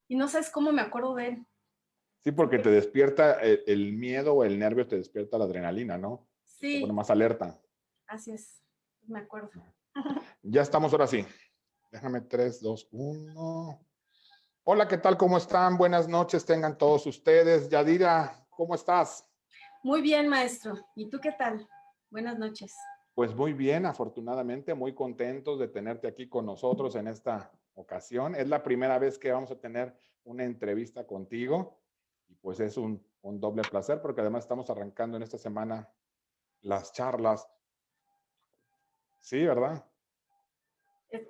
y no sabes cómo me acuerdo de él. Sí, porque te despierta el miedo o el nervio, te despierta la adrenalina, ¿no? Te pone Sí, más alerta. así es, me acuerdo. Ya estamos ahora sí. Déjame 3, 2, 1. Hola, ¿qué tal? ¿Cómo están? Buenas noches tengan todos ustedes. Yadira, ¿cómo estás? Muy bien, maestro. ¿Y tú qué tal? Buenas noches. Pues muy bien, afortunadamente, muy contentos de tenerte aquí con nosotros en esta ocasión. Es la primera vez que vamos a tener una entrevista contigo y pues es un doble placer porque además estamos arrancando en esta semana las charlas. Sí, ¿verdad?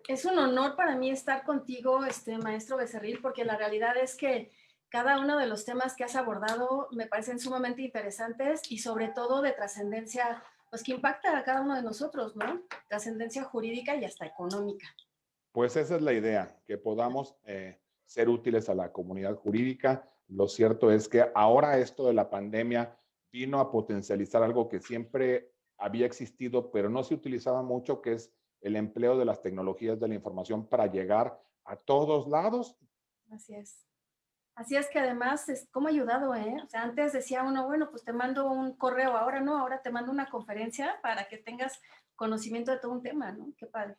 Es un honor para mí estar contigo, maestro Becerril, porque la realidad es que cada uno de los temas que has abordado me parecen sumamente interesantes y sobre todo de trascendencia, pues que impacta a cada uno de nosotros, ¿no? Trascendencia jurídica y hasta económica. Pues esa es la idea, que podamos ser útiles a la comunidad jurídica. Lo cierto es que ahora esto de la pandemia vino a potencializar algo que siempre había existido, pero no se utilizaba mucho, que es el empleo de las tecnologías de la información para llegar a todos lados. Así es. Así es que además, ¿cómo ha ayudado, eh? O sea, antes decía uno, bueno, pues te mando un correo, ahora no, ahora te mando una conferencia para que tengas conocimiento de todo un tema, ¿no? Qué padre.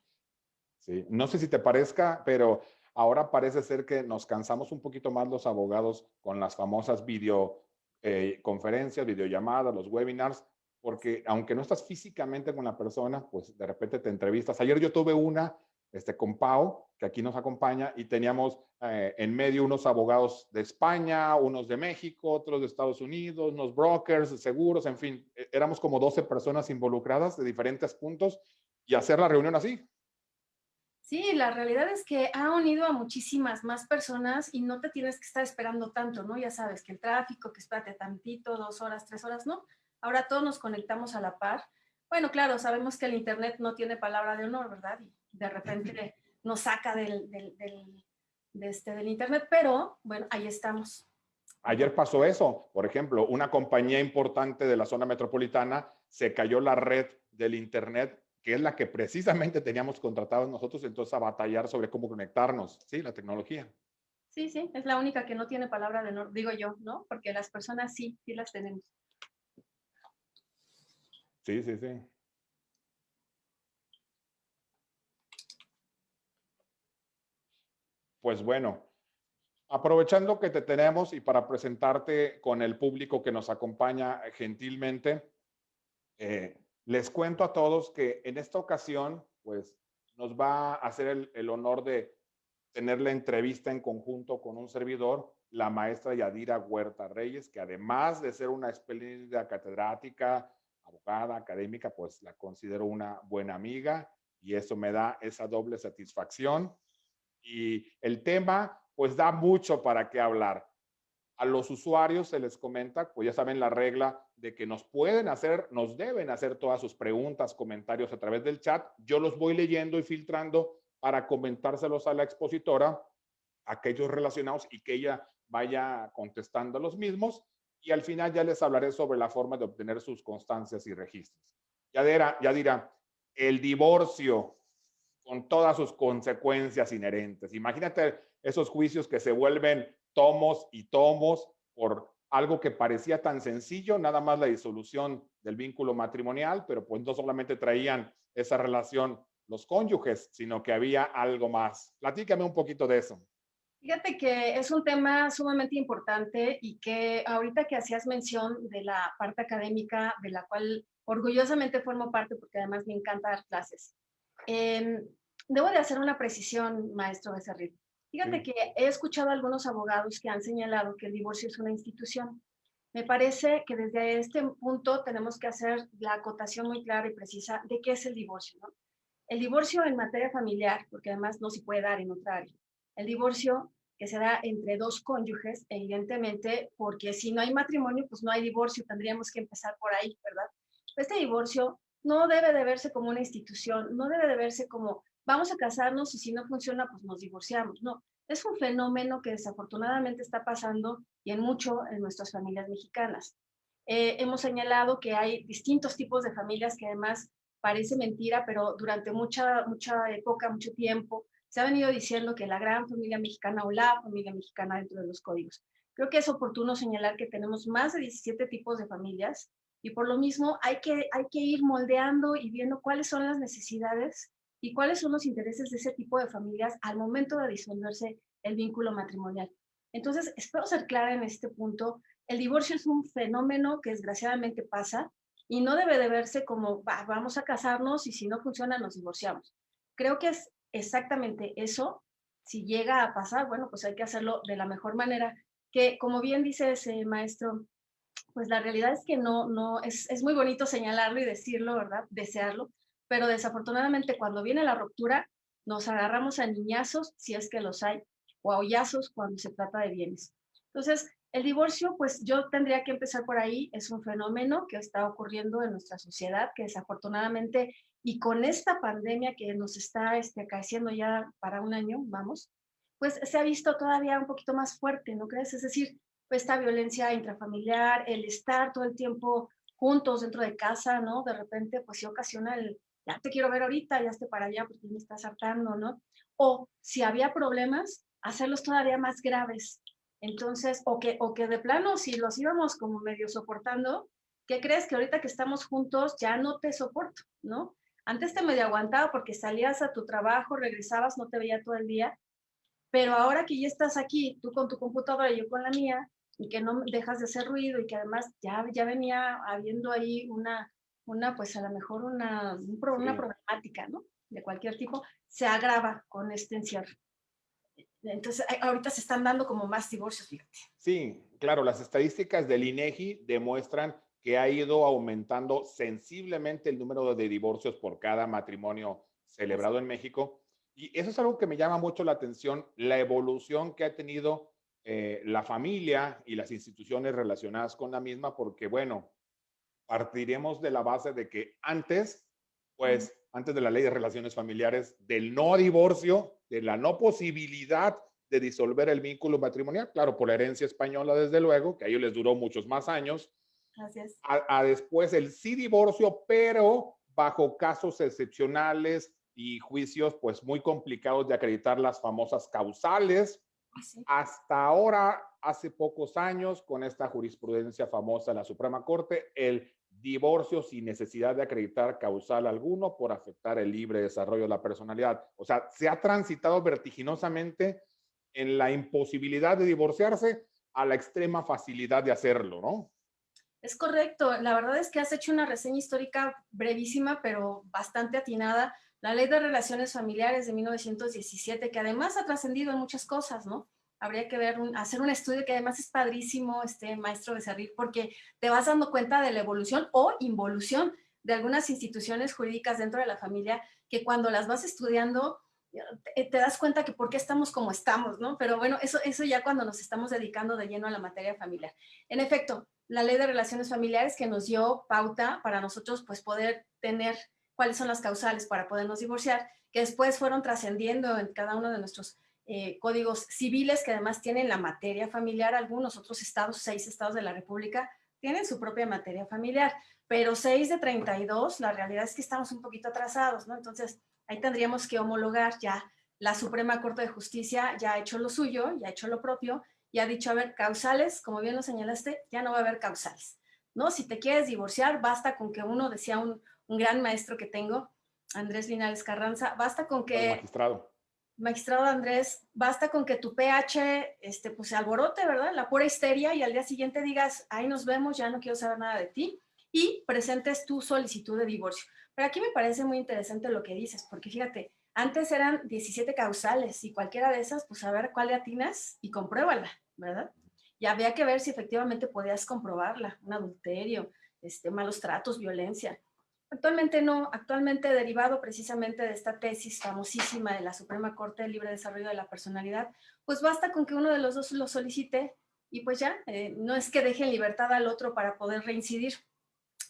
Sí. No sé si te parezca, pero ahora parece ser que nos cansamos un poquito más los abogados con las famosas videoconferencias, videollamadas, los webinars, porque aunque no estás físicamente con la persona, pues de repente te entrevistas. Ayer yo tuve una con Pau, que aquí nos acompaña, y teníamos en medio unos abogados de España, unos de México, otros de Estados Unidos, unos brokers, seguros, en fin, éramos como 12 personas involucradas de diferentes puntos y hacer la reunión así. Sí, la realidad es que ha unido a muchísimas más personas y no te tienes que estar esperando tanto, ¿no? Ya sabes que el tráfico, que espérate tantito, 2 horas, 3 horas, ¿no? Ahora todos nos conectamos a la par. Bueno, claro, sabemos que el Internet no tiene palabra de honor, ¿verdad? Y de repente nos saca del Internet, pero bueno, ahí estamos. Ayer pasó eso, por ejemplo, una compañía importante de la zona metropolitana se cayó la red del Internet, que es la que precisamente teníamos contratados nosotros, entonces a batallar sobre cómo conectarnos, ¿sí? La tecnología. Sí, sí, es la única que no tiene palabra de honor, digo yo, ¿no? Porque las personas sí, sí las tenemos. Sí, sí, sí. Pues bueno, aprovechando que te tenemos y para presentarte con el público que nos acompaña gentilmente, les cuento a todos que en esta ocasión, pues nos va a hacer el honor de tener la entrevista en conjunto con un servidor, la maestra Yadira Huerta Reyes, que además de ser una espléndida catedrática, abogada, académica, pues la considero una buena amiga y eso me da esa doble satisfacción. Y el tema, pues da mucho para qué hablar. A los usuarios se les comenta, pues ya saben la regla de que nos pueden hacer, nos deben hacer todas sus preguntas, comentarios a través del chat. Yo los voy leyendo y filtrando para comentárselos a la expositora, aquellos relacionados y que ella vaya contestando los mismos. Y al final ya les hablaré sobre la forma de obtener sus constancias y registros. Ya dirá, el divorcio con todas sus consecuencias inherentes. Imagínate esos juicios que se vuelven tomos y tomos por algo que parecía tan sencillo, nada más la disolución del vínculo matrimonial, pero pues no solamente traían esa relación los cónyuges, sino que había algo más. Platícame un poquito de eso. Fíjate que es un tema sumamente importante y que ahorita que hacías mención de la parte académica, de la cual orgullosamente formo parte porque además me encanta dar clases. Eh, Debo de hacer una precisión, maestro Becerril. Fíjate Sí. que he escuchado a algunos abogados que han señalado que el divorcio es una institución. Me parece que desde este punto tenemos que hacer la acotación muy clara y precisa de qué es el divorcio, ¿no? El divorcio en materia familiar, porque además no se puede dar en otra área. El divorcio que se da entre dos cónyuges, evidentemente, porque si no hay matrimonio, pues no hay divorcio, tendríamos que empezar por ahí, ¿verdad? Este divorcio no debe de verse como una institución, no debe de verse como vamos a casarnos y si no funciona, pues nos divorciamos. No, es un fenómeno que desafortunadamente está pasando y en mucho en nuestras familias mexicanas. Hemos señalado que hay distintos tipos de familias que además parece mentira, pero durante mucha época, mucho tiempo, se ha venido diciendo que la gran familia mexicana o la familia mexicana dentro de los códigos. Creo que es oportuno señalar que tenemos más de 17 tipos de familias y por lo mismo hay que ir moldeando y viendo cuáles son las necesidades y cuáles son los intereses de ese tipo de familias al momento de disolverse el vínculo matrimonial. Entonces, espero ser clara en este punto. El divorcio es un fenómeno que desgraciadamente pasa y no debe de verse como vamos a casarnos y si no funciona nos divorciamos. Creo que es exactamente eso. Si llega a pasar, bueno, pues hay que hacerlo de la mejor manera. Que como bien dice ese maestro, pues la realidad es que es muy bonito señalarlo y decirlo, ¿verdad? Desearlo, pero desafortunadamente cuando viene la ruptura, nos agarramos a niñazos, si es que los hay, o a hoyazos cuando se trata de bienes. Entonces, el divorcio, pues yo tendría que empezar por ahí, es un fenómeno que está ocurriendo en nuestra sociedad, que desafortunadamente, y con esta pandemia que nos está acaeciendo ya para un año, vamos, pues se ha visto todavía un poquito más fuerte, ¿no crees? Es decir, pues, esta violencia intrafamiliar, el estar todo el tiempo juntos dentro de casa, ¿no? De repente, pues sí ocasiona el, ya te quiero ver ahorita, ya esté para allá porque me estás hartando, ¿no? O si había problemas, hacerlos todavía más graves. Entonces, o que de plano, si los íbamos como medio soportando, ¿qué crees? Que ahorita que estamos juntos ya no te soporto, ¿no? Antes te medio aguantaba porque salías a tu trabajo, regresabas, no te veía todo el día, pero ahora que ya estás aquí, tú con tu computadora y yo con la mía, y que no dejas de hacer ruido y que además ya venía habiendo ahí pues a lo mejor una Sí. problemática, ¿no? De cualquier tipo, se agrava con este encierro. Entonces, ahorita se están dando como más divorcios, fíjate. Sí, claro, las estadísticas del INEGI demuestran que ha ido aumentando sensiblemente el número de divorcios por cada matrimonio Así, celebrado en México. Y eso es algo que me llama mucho la atención, la evolución que ha tenido la familia y las instituciones relacionadas con la misma, porque bueno, partiremos de la base de que antes, ujú, pues, antes de la ley de relaciones familiares, del no divorcio, de la no posibilidad de disolver el vínculo matrimonial, claro, por la herencia española, desde luego, que a ellos les duró muchos más años, así es. a después el sí divorcio, pero bajo casos excepcionales y juicios, pues, muy complicados de acreditar las famosas causales, Así. hasta ahora, hace pocos años, con esta jurisprudencia famosa de la Suprema Corte, el divorcio sin necesidad de acreditar causal alguno por afectar el libre desarrollo de la personalidad. O sea, se ha transitado vertiginosamente en la imposibilidad de divorciarse a la extrema facilidad de hacerlo, ¿no? Es correcto. La verdad es que has hecho una reseña histórica brevísima, pero bastante atinada. La Ley de Relaciones Familiares de 1917, que además ha trascendido en muchas cosas, ¿no? Habría que hacer un estudio que además es padrísimo, maestro Becerril, porque te vas dando cuenta de la evolución o involución de algunas instituciones jurídicas dentro de la familia, que cuando las vas estudiando, te das cuenta que por qué estamos como estamos, ¿no? Pero bueno, eso ya cuando nos estamos dedicando de lleno a la materia familiar. En efecto, la ley de relaciones familiares que nos dio pauta para nosotros pues poder tener cuáles son las causales para podernos divorciar, que después fueron trascendiendo en cada uno de nuestros códigos civiles que además tienen la materia familiar. Algunos otros estados, 6 estados de la República, tienen su propia materia familiar, pero 6 de 32, la realidad es que estamos un poquito atrasados, ¿no? Entonces, ahí tendríamos que homologar ya. La Suprema Corte de Justicia ya ha hecho lo suyo, ya ha hecho lo propio, y ha dicho, a ver, causales, como bien lo señalaste, ya no va a haber causales, ¿no? Si te quieres divorciar, basta con que uno, decía un gran maestro que tengo, Andrés Linares Carranza, basta con Al que, magistrado. magistrado Andrés, basta con que tu pH, pues se alborote, ¿verdad? La pura histeria y al día siguiente digas, ahí nos vemos, ya no quiero saber nada de ti y presentes tu solicitud de divorcio. Pero aquí me parece muy interesante lo que dices, porque fíjate, antes eran 17 causales y cualquiera de esas, pues a ver cuál le atinas y compruébala, ¿verdad? Y había que ver si efectivamente podías comprobarla, un adulterio, malos tratos, violencia. Actualmente no, actualmente derivado precisamente de esta tesis famosísima de la Suprema Corte del Libre Desarrollo de la Personalidad, pues basta con que uno de los dos lo solicite y pues ya, no es que deje en libertad al otro para poder reincidir,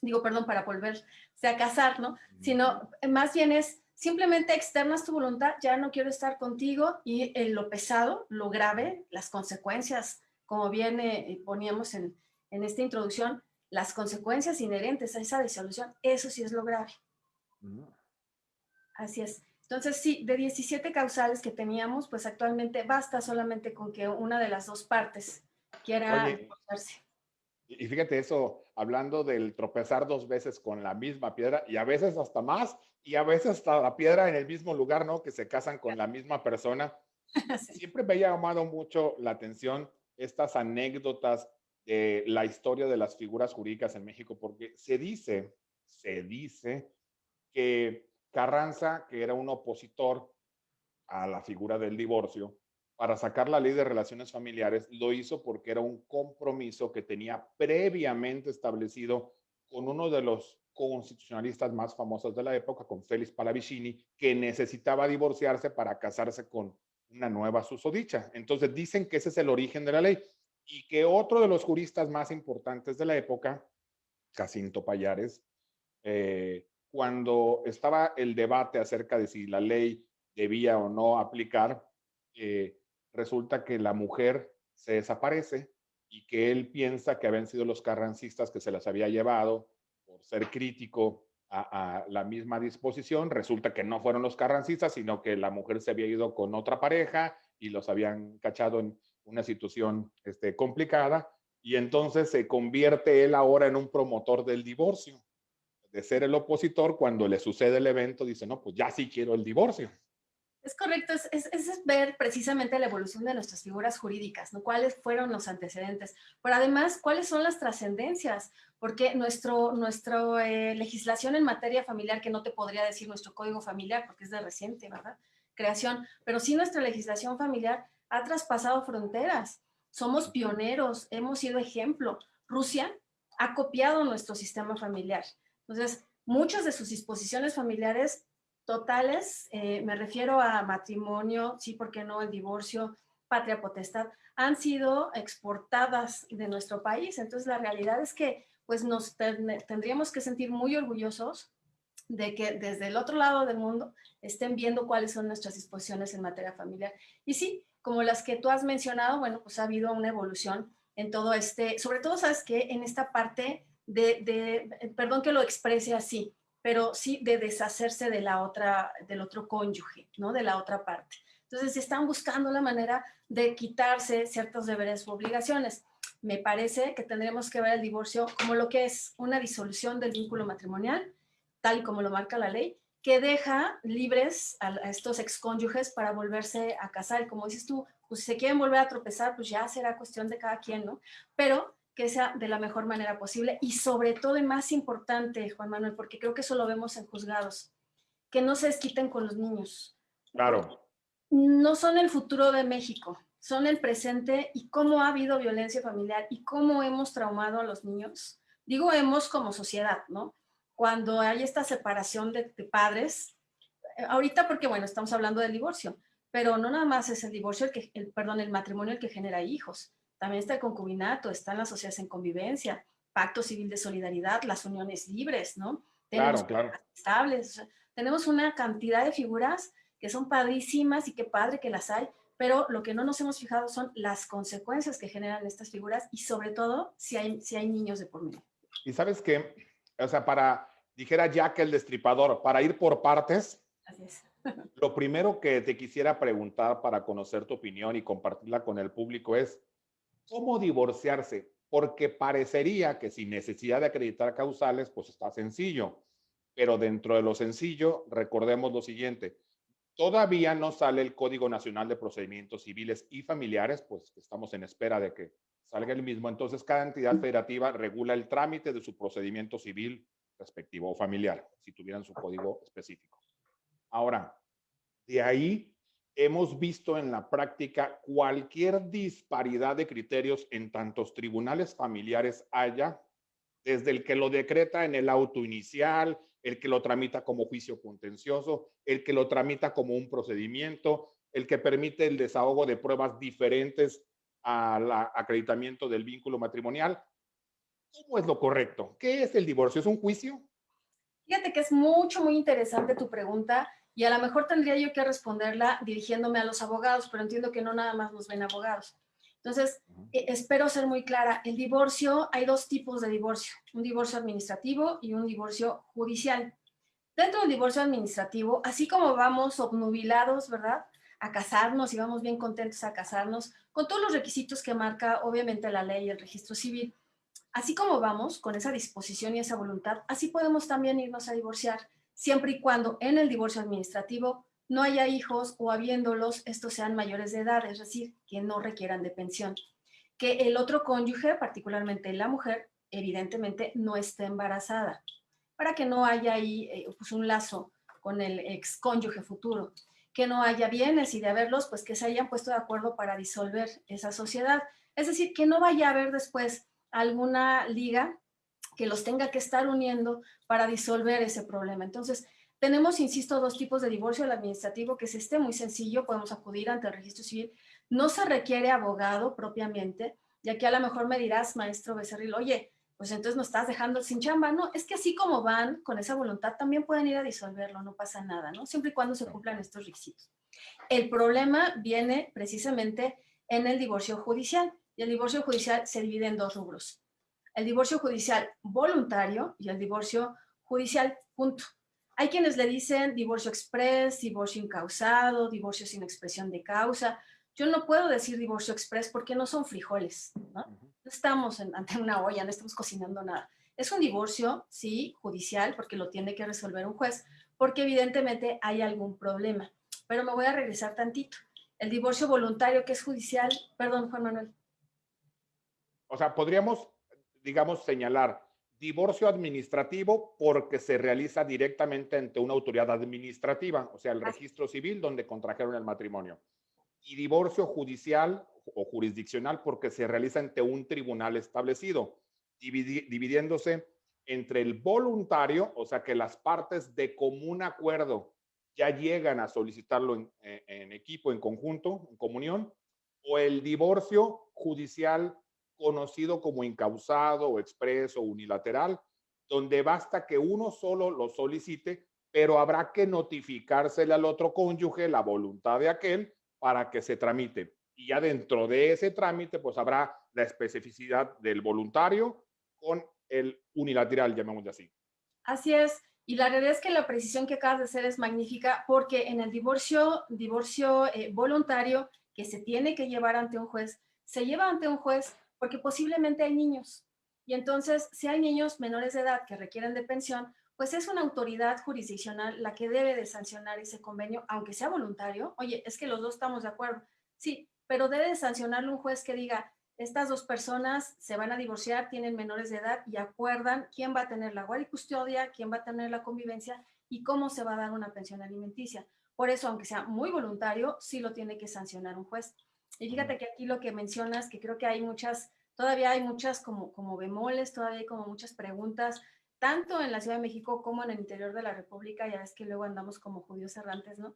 digo, perdón, para volverse a casar, ¿no? Sino más bien es simplemente externas tu voluntad, ya no quiero estar contigo y en lo pesado, lo grave, las consecuencias, como bien poníamos en esta introducción, las consecuencias inherentes a esa disolución, eso sí es lo grave. Ujú. Así es. Entonces, sí, de 17 causales que teníamos, pues actualmente basta solamente con que una de las dos partes quiera Oye, divorciarse. y fíjate eso, hablando del tropezar dos veces con la misma piedra y a veces hasta más y a veces hasta la piedra en el mismo lugar, ¿no? Que se casan con la misma persona. Sí. Siempre me ha llamado mucho la atención estas anécdotas de la historia de las figuras jurídicas en México, porque se dice que Carranza, que era un opositor a la figura del divorcio, para sacar la ley de relaciones familiares, lo hizo porque era un compromiso que tenía previamente establecido con uno de los constitucionalistas más famosos de la época, con Félix Palavicini, que necesitaba divorciarse para casarse con una nueva susodicha. Entonces dicen que ese es el origen de la ley y que otro de los juristas más importantes de la época, Jacinto Pallares, cuando estaba el debate acerca de si la ley debía o no aplicar, eh, resulta que la mujer se desaparece y que él piensa que habían sido los carrancistas que se las había llevado por ser crítico a la misma disposición. Resulta que no fueron los carrancistas, sino que la mujer se había ido con otra pareja y los habían cachado en una situación complicada. Y entonces se convierte él ahora en un promotor del divorcio. De ser el opositor, cuando le sucede el evento, dice, no, pues ya sí quiero el divorcio. Es correcto, es ver precisamente la evolución de nuestras figuras jurídicas, ¿no? ¿Cuáles fueron los antecedentes? Pero además, ¿cuáles son las trascendencias? Porque nuestra legislación en materia familiar, que no te podría decir nuestro código familiar, porque es de reciente, ¿verdad? Creación, pero sí nuestra legislación familiar ha traspasado fronteras. Somos pioneros, hemos sido ejemplo. Rusia ha copiado nuestro sistema familiar. Entonces, muchas de sus disposiciones familiares totales, me refiero a matrimonio, sí, ¿por qué no? El divorcio, patria potestad, han sido exportadas de nuestro país. Entonces, la realidad es que pues tendríamos que sentir muy orgullosos de que desde el otro lado del mundo estén viendo cuáles son nuestras disposiciones en materia familiar. Y sí, como las que tú has mencionado, bueno, pues ha habido una evolución en todo sobre todo, ¿sabes qué? En esta parte perdón que lo exprese así, pero sí de deshacerse del otro cónyuge, ¿no? De la otra parte. Entonces, están buscando la manera de quitarse ciertos deberes u obligaciones. Me parece que tendremos que ver el divorcio como lo que es una disolución del vínculo matrimonial, tal y como lo marca la ley, que deja libres a estos excónyuges para volverse a casar. Y como dices tú, pues si se quieren volver a tropezar, pues ya será cuestión de cada quien, ¿no? Pero que sea de la mejor manera posible y sobre todo y más importante, Juan Manuel, porque creo que eso lo vemos en juzgados, que no se desquiten con los niños, porque Claro, no son el futuro de México, son el presente y cómo ha habido violencia familiar y cómo hemos traumado a los niños. Digo hemos como sociedad, ¿no? Cuando hay esta separación de padres, ahorita porque, bueno, estamos hablando del divorcio, pero no nada más es el divorcio, perdón, el matrimonio el que genera hijos. También está el concubinato, están las sociedades en convivencia, pacto civil de solidaridad, las uniones libres, ¿no? Tenemos claro, claro. estables, o sea, tenemos una cantidad de figuras que son padrísimas y qué padre que las hay, pero lo que no nos hemos fijado son las consecuencias que generan estas figuras y sobre todo si hay niños de por medio. Y sabes que, o sea, dijera Jack el Destripador, para ir por partes, Así es. lo primero que te quisiera preguntar para conocer tu opinión y compartirla con el público es, ¿cómo divorciarse? Porque parecería que sin necesidad de acreditar causales, pues está sencillo. Pero dentro de lo sencillo, recordemos lo siguiente, todavía no sale el Código Nacional de Procedimientos Civiles y Familiares, pues estamos en espera de que salga el mismo. Entonces, cada entidad federativa regula el trámite de su procedimiento civil respectivo o familiar, si tuvieran su código específico. Ahora, de ahí hemos visto en la práctica cualquier disparidad de criterios en tantos tribunales familiares haya, desde el que lo decreta en el auto inicial, el que lo tramita como juicio contencioso, el que lo tramita como un procedimiento, el que permite el desahogo de pruebas diferentes al acreditamiento del vínculo matrimonial. ¿Cómo es lo correcto? ¿Qué es el divorcio? ¿Es un juicio? Fíjate que es mucho, muy interesante tu pregunta y a lo mejor tendría yo que responderla dirigiéndome a los abogados, pero entiendo que no nada más nos ven abogados. Entonces, espero ser muy clara. El divorcio, hay dos tipos de divorcio, un divorcio administrativo y un divorcio judicial. Dentro del divorcio administrativo, así como vamos obnubilados, ¿verdad? A casarnos y vamos bien contentos a casarnos, con todos los requisitos que marca obviamente la ley y el registro civil, así como vamos con esa disposición y esa voluntad, así podemos también irnos a divorciar, siempre y cuando en el divorcio administrativo no haya hijos o habiéndolos, estos sean mayores de edad, es decir, que no requieran de pensión. Que el otro cónyuge, particularmente la mujer, evidentemente no esté embarazada, para que no haya ahí pues un lazo con el ex cónyuge futuro, que no haya bienes y de haberlos, pues que se hayan puesto de acuerdo para disolver esa sociedad. Es decir, que no vaya a haber después alguna liga que los tenga que estar uniendo para disolver ese problema. Entonces, tenemos, insisto, dos tipos de divorcio: el administrativo, que es este muy sencillo, podemos acudir ante el registro civil, no se requiere abogado propiamente, ya que a lo mejor me dirás, maestro Becerril, oye, pues entonces nos estás dejando sin chamba. No, es que así como van con esa voluntad, también pueden ir a disolverlo, no pasa nada, ¿no? Siempre y cuando se cumplan estos requisitos. El problema viene precisamente en el divorcio judicial, y el divorcio judicial se divide en dos rubros: el divorcio judicial voluntario y el divorcio judicial, punto. Hay quienes le dicen divorcio express, divorcio incausado, divorcio sin expresión de causa. Yo no puedo decir divorcio express porque no son frijoles, ¿no? No estamos ante una olla, no estamos cocinando nada. Es un divorcio, sí, judicial, porque lo tiene que resolver un juez, porque evidentemente hay algún problema. Pero me voy a regresar tantito. El divorcio voluntario, que es judicial, perdón, Juan Manuel. O sea, podríamos, digamos, señalar divorcio administrativo porque se realiza directamente ante una autoridad administrativa, o sea, el registro civil donde contrajeron el matrimonio. Y divorcio judicial o jurisdiccional porque se realiza ante un tribunal establecido, dividiéndose entre el voluntario, o sea, que las partes de común acuerdo ya llegan a solicitarlo en equipo, en conjunto, en comunión, o el divorcio judicial conocido como incausado o expreso o unilateral, donde basta que uno solo lo solicite, pero habrá que notificársele al otro cónyuge la voluntad de aquel para que se tramite. Y ya dentro de ese trámite, pues habrá la especificidad del voluntario con el unilateral, llamémoslo así. Así es, y la realidad es que la precisión que acabas de hacer es magnífica, porque en el divorcio voluntario que se tiene que llevar ante un juez, se lleva ante un juez porque posiblemente hay niños. Y entonces, si hay niños menores de edad que requieren de pensión, pues es una autoridad jurisdiccional la que debe de sancionar ese convenio, aunque sea voluntario. Oye, es que los dos estamos de acuerdo. Sí, pero debe de sancionarlo un juez que diga, estas dos personas se van a divorciar, tienen menores de edad y acuerdan quién va a tener la guardia y custodia, quién va a tener la convivencia y cómo se va a dar una pensión alimenticia. Por eso, aunque sea muy voluntario, sí lo tiene que sancionar un juez. Y fíjate que aquí lo que mencionas, que creo que hay muchas, todavía hay muchas como bemoles, todavía hay como muchas preguntas, tanto en la Ciudad de México como en el interior de la República. Ya ves que luego andamos como judíos errantes, ¿no?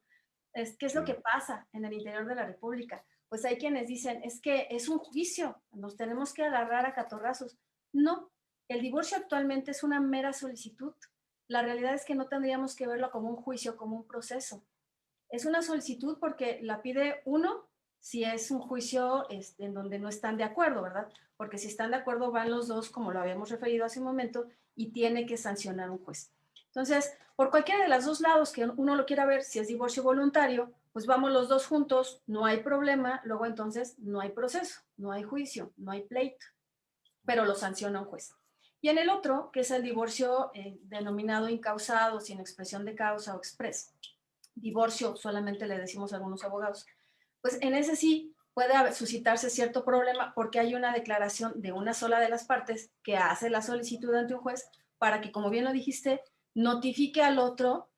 ¿Qué es lo que Sí. pasa en el interior de la República? Pues hay quienes dicen, es que es un juicio, nos tenemos que agarrar a catorrazos. No, el divorcio actualmente es una mera solicitud. La realidad es que no tendríamos que verlo como un juicio, como un proceso. Es una solicitud porque la pide uno si es un juicio en donde no están de acuerdo, ¿verdad? Porque si están de acuerdo van los dos, como lo habíamos referido hace un momento, y tiene que sancionar un juez. Entonces, por cualquiera de los dos lados que uno lo quiera ver, si es divorcio voluntario, pues vamos los dos juntos, no hay problema, luego entonces no hay proceso, no hay juicio, no hay pleito, pero lo sanciona un juez. Y en el otro, que es el divorcio denominado incausado, sin expresión de causa o express, divorcio solamente le decimos a algunos abogados, pues en ese sí puede suscitarse cierto problema porque hay una declaración de una sola de las partes que hace la solicitud ante un juez para que, como bien lo dijiste, notifique al otro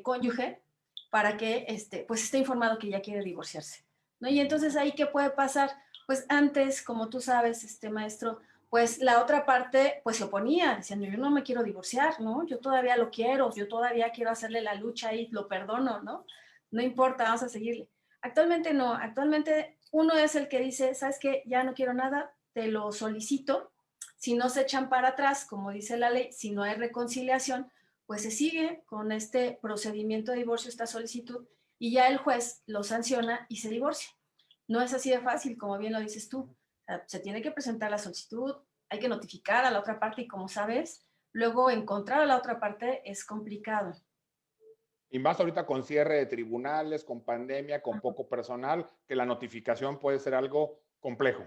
cónyuge para que pues esté informado que ya quiere divorciarse, ¿no? Y entonces ahí, ¿qué puede pasar? Pues antes, como tú sabes, maestro, pues la otra parte pues se oponía, diciendo, yo no me quiero divorciar, ¿no? Yo todavía lo quiero, yo todavía quiero hacerle la lucha y lo perdono, ¿no? No importa, vamos a seguirle. Actualmente no, actualmente uno es el que dice, ¿sabes qué? Ya no quiero nada, te lo solicito. Si no se echan para atrás, como dice la ley, si no hay reconciliación, pues se sigue con este procedimiento de divorcio, esta solicitud, y ya el juez lo sanciona y se divorcia. No es así de fácil, como bien lo dices tú. O sea, se tiene que presentar la solicitud, hay que notificar a la otra parte y, como sabes, luego encontrar a la otra parte es complicado. Y más ahorita con cierre de tribunales, con pandemia, con poco personal, que la notificación puede ser algo complejo.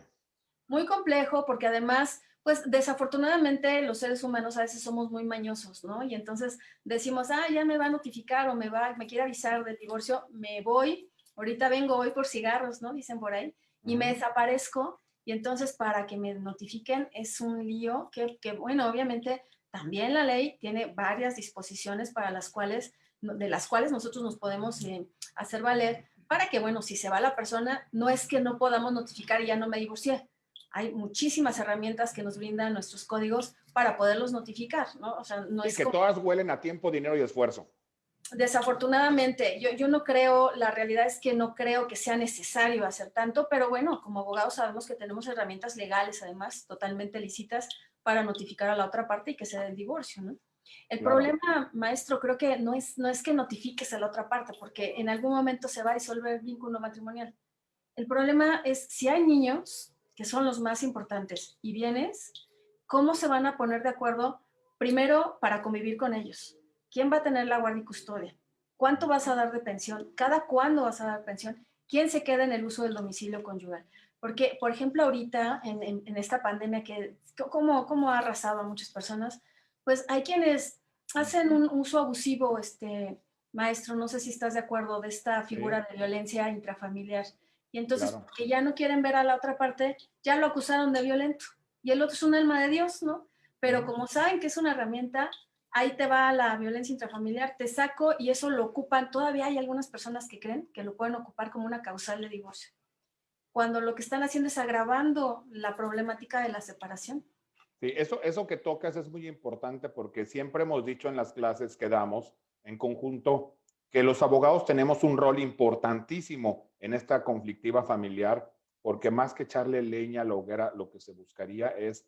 Muy complejo porque además, pues desafortunadamente los seres humanos a veces somos muy mañosos, ¿no? Y entonces decimos, ah, ya me va a notificar o me quiere avisar del divorcio, me voy, ahorita vengo, voy por cigarros, ¿no? Dicen por ahí, y me desaparezco. Y entonces para que me notifiquen es un lío bueno, obviamente también la ley tiene varias disposiciones para las cuales, de las cuales nosotros nos podemos hacer valer para que, bueno, si se va la persona, no es que no podamos notificar y ya no me divorcié, hay muchísimas herramientas que nos brindan nuestros códigos para poderlos notificar, ¿no? O sea, no Sí, es que como, todas huelen a tiempo, dinero y esfuerzo. desafortunadamente, yo no creo, la realidad es que no creo que sea necesario hacer tanto, pero bueno, como abogados sabemos que tenemos herramientas legales, además, totalmente lícitas para notificar a la otra parte y que se dé el divorcio, ¿no? El Claro. problema, maestro, creo que no es que notifiques a la otra parte, porque en algún momento se va a disolver el vínculo matrimonial. El problema es si hay niños, que son los más importantes, y vienes, ¿cómo se van a poner de acuerdo primero para convivir con ellos? ¿Quién va a tener la guardia y custodia? ¿Cuánto vas a dar de pensión? ¿Cada cuándo vas a dar pensión? ¿Quién se queda en el uso del domicilio conyugal? Porque, por ejemplo, ahorita en esta pandemia que cómo ha arrasado a muchas personas, pues hay quienes hacen un uso abusivo, maestro, no sé si estás de acuerdo, de esta Sí, figura de violencia intrafamiliar. Y entonces, claro. que ya no quieren ver a la otra parte, ya lo acusaron de violento. Y el otro es un alma de Dios, ¿no? Pero como saben que es una herramienta, ahí te va la violencia intrafamiliar, te saco y eso lo ocupan. Todavía hay algunas personas que creen que lo pueden ocupar como una causal de divorcio, cuando lo que están haciendo es agravando la problemática de la separación. Sí, eso que tocas es muy importante porque siempre hemos dicho en las clases que damos en conjunto que los abogados tenemos un rol importantísimo en esta conflictiva familiar, porque más que echarle leña a la hoguera, lo que se buscaría es,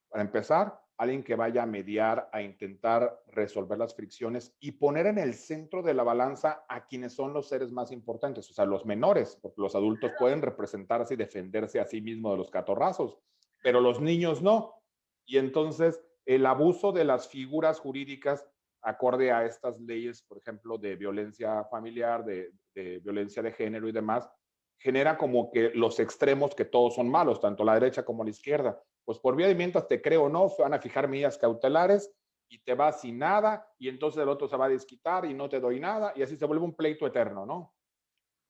para empezar, alguien que vaya a mediar, a intentar resolver las fricciones y poner en el centro de la balanza a quienes son los seres más importantes, o sea, los menores, porque los adultos pueden representarse y defenderse a sí mismos de los catorrazos, pero los niños no. Y entonces el abuso de las figuras jurídicas acorde a estas leyes, por ejemplo, de violencia familiar, de violencia de género y demás, genera como que los extremos que todos son malos, tanto la derecha como la izquierda. Pues por vía de mientras te creo o no, van a fijar medidas cautelares y te vas sin nada y entonces el otro se va a desquitar y no te doy nada y así se vuelve un pleito eterno, ¿no?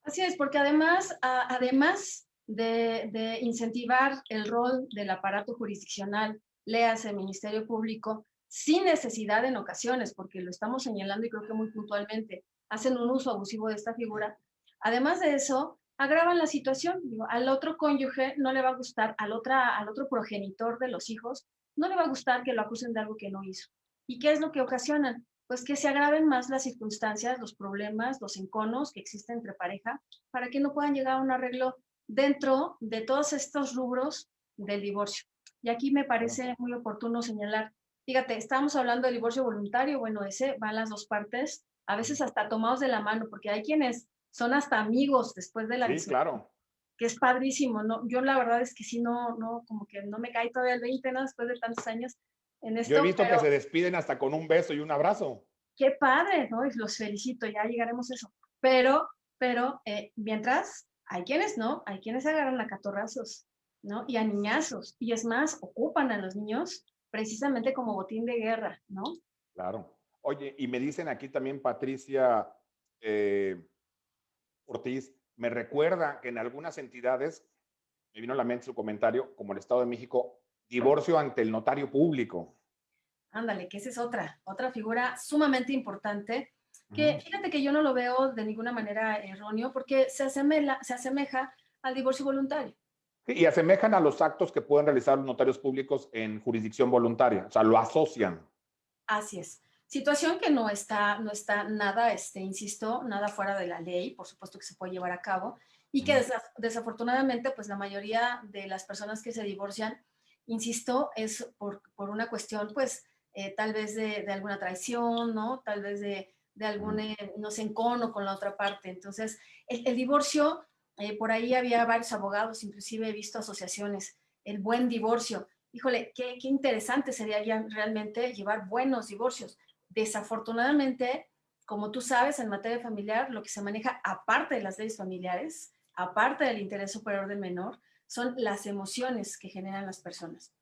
Así es, porque además de incentivar el rol del aparato jurisdiccional, léase el Ministerio Público, sin necesidad en ocasiones, porque lo estamos señalando y creo que muy puntualmente, hacen un uso abusivo de esta figura. Además de eso, agravan la situación. Digo, al otro cónyuge no le va a gustar, al otro progenitor de los hijos, no le va a gustar que lo acusen de algo que no hizo. ¿Y qué es lo que ocasionan? Pues que se agraven más las circunstancias, los problemas, los enconos que existen entre pareja, para que no puedan llegar a un arreglo dentro de todos estos rubros del divorcio. Y aquí me Claro. parece muy oportuno señalar, fíjate, estábamos hablando del divorcio voluntario, bueno, ese van las dos partes, a veces hasta tomados de la mano, porque hay quienes son hasta amigos después de la Sí, disolución, claro. que es padrísimo, ¿no? Yo la verdad es que sí, no, como que no me cae todavía el 20, ¿no? Después de tantos años en Yo he esto, visto que se despiden hasta con un beso y un abrazo. qué padre, ¿no? Y los felicito, ya llegaremos a eso. Pero mientras, hay quienes no, hay quienes se agarran a catorrazos, ¿no? Y a niñazos. Y es más, ocupan a los niños precisamente como botín de guerra, ¿no? Claro. Oye, y me dicen aquí también Patricia eh, Ortiz, me recuerda que en algunas entidades, me vino a la mente su comentario, como el Estado de México, divorcio ante el notario público. Ándale, que esa es otra figura sumamente importante, que Ujú. fíjate que yo no lo veo de ninguna manera erróneo porque se asemeja al divorcio voluntario. Sí, y asemejan a los actos que pueden realizar los notarios públicos en jurisdicción voluntaria, o sea, lo asocian. Así es. Situación que no está nada, insisto, nada fuera de la ley, por supuesto que se puede llevar a cabo, y que Ujú. desafortunadamente, pues la mayoría de las personas que se divorcian, insisto, es por una cuestión, pues, tal vez de alguna traición, ¿no? Tal vez de algún, Ujú. no sé, encono con la otra parte. Entonces, el divorcio, por ahí había varios abogados, inclusive he visto asociaciones, el buen divorcio. Híjole, qué interesante sería ya realmente llevar buenos divorcios. Desafortunadamente, como tú sabes, en materia familiar, lo que se maneja aparte de las leyes familiares, aparte del interés superior del menor, son las emociones que generan las personas.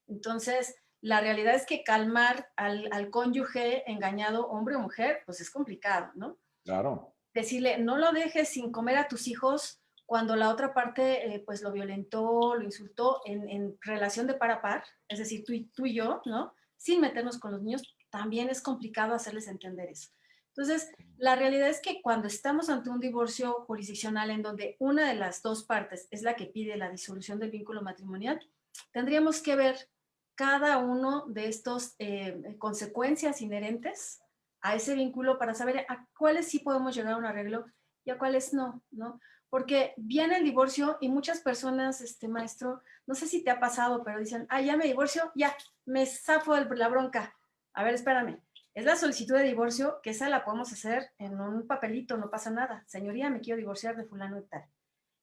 Entonces, la realidad es que calmar al cónyuge engañado, hombre o mujer, pues es complicado, ¿no? Claro, Decirle, no lo dejes sin comer a tus hijos cuando la otra parte pues lo violentó, lo insultó en relación de par a par, es decir, tú y yo, ¿no? Sin meternos con los niños, también es complicado hacerles entender eso. Entonces, la realidad es que cuando estamos ante un divorcio jurisdiccional en donde una de las dos partes es la que pide la disolución del vínculo matrimonial, tendríamos que ver cada uno de estos consecuencias inherentes a ese vínculo para saber a cuáles sí podemos llegar a un arreglo y a cuáles no, ¿no? Porque viene el divorcio y muchas personas, maestro, no sé si te ha pasado, pero dicen, ah, ya me divorcio, ya, me zafo de la bronca. A ver, espérame, es la solicitud de divorcio, que esa la podemos hacer en un papelito, no pasa nada. Señoría, me quiero divorciar de fulano y tal.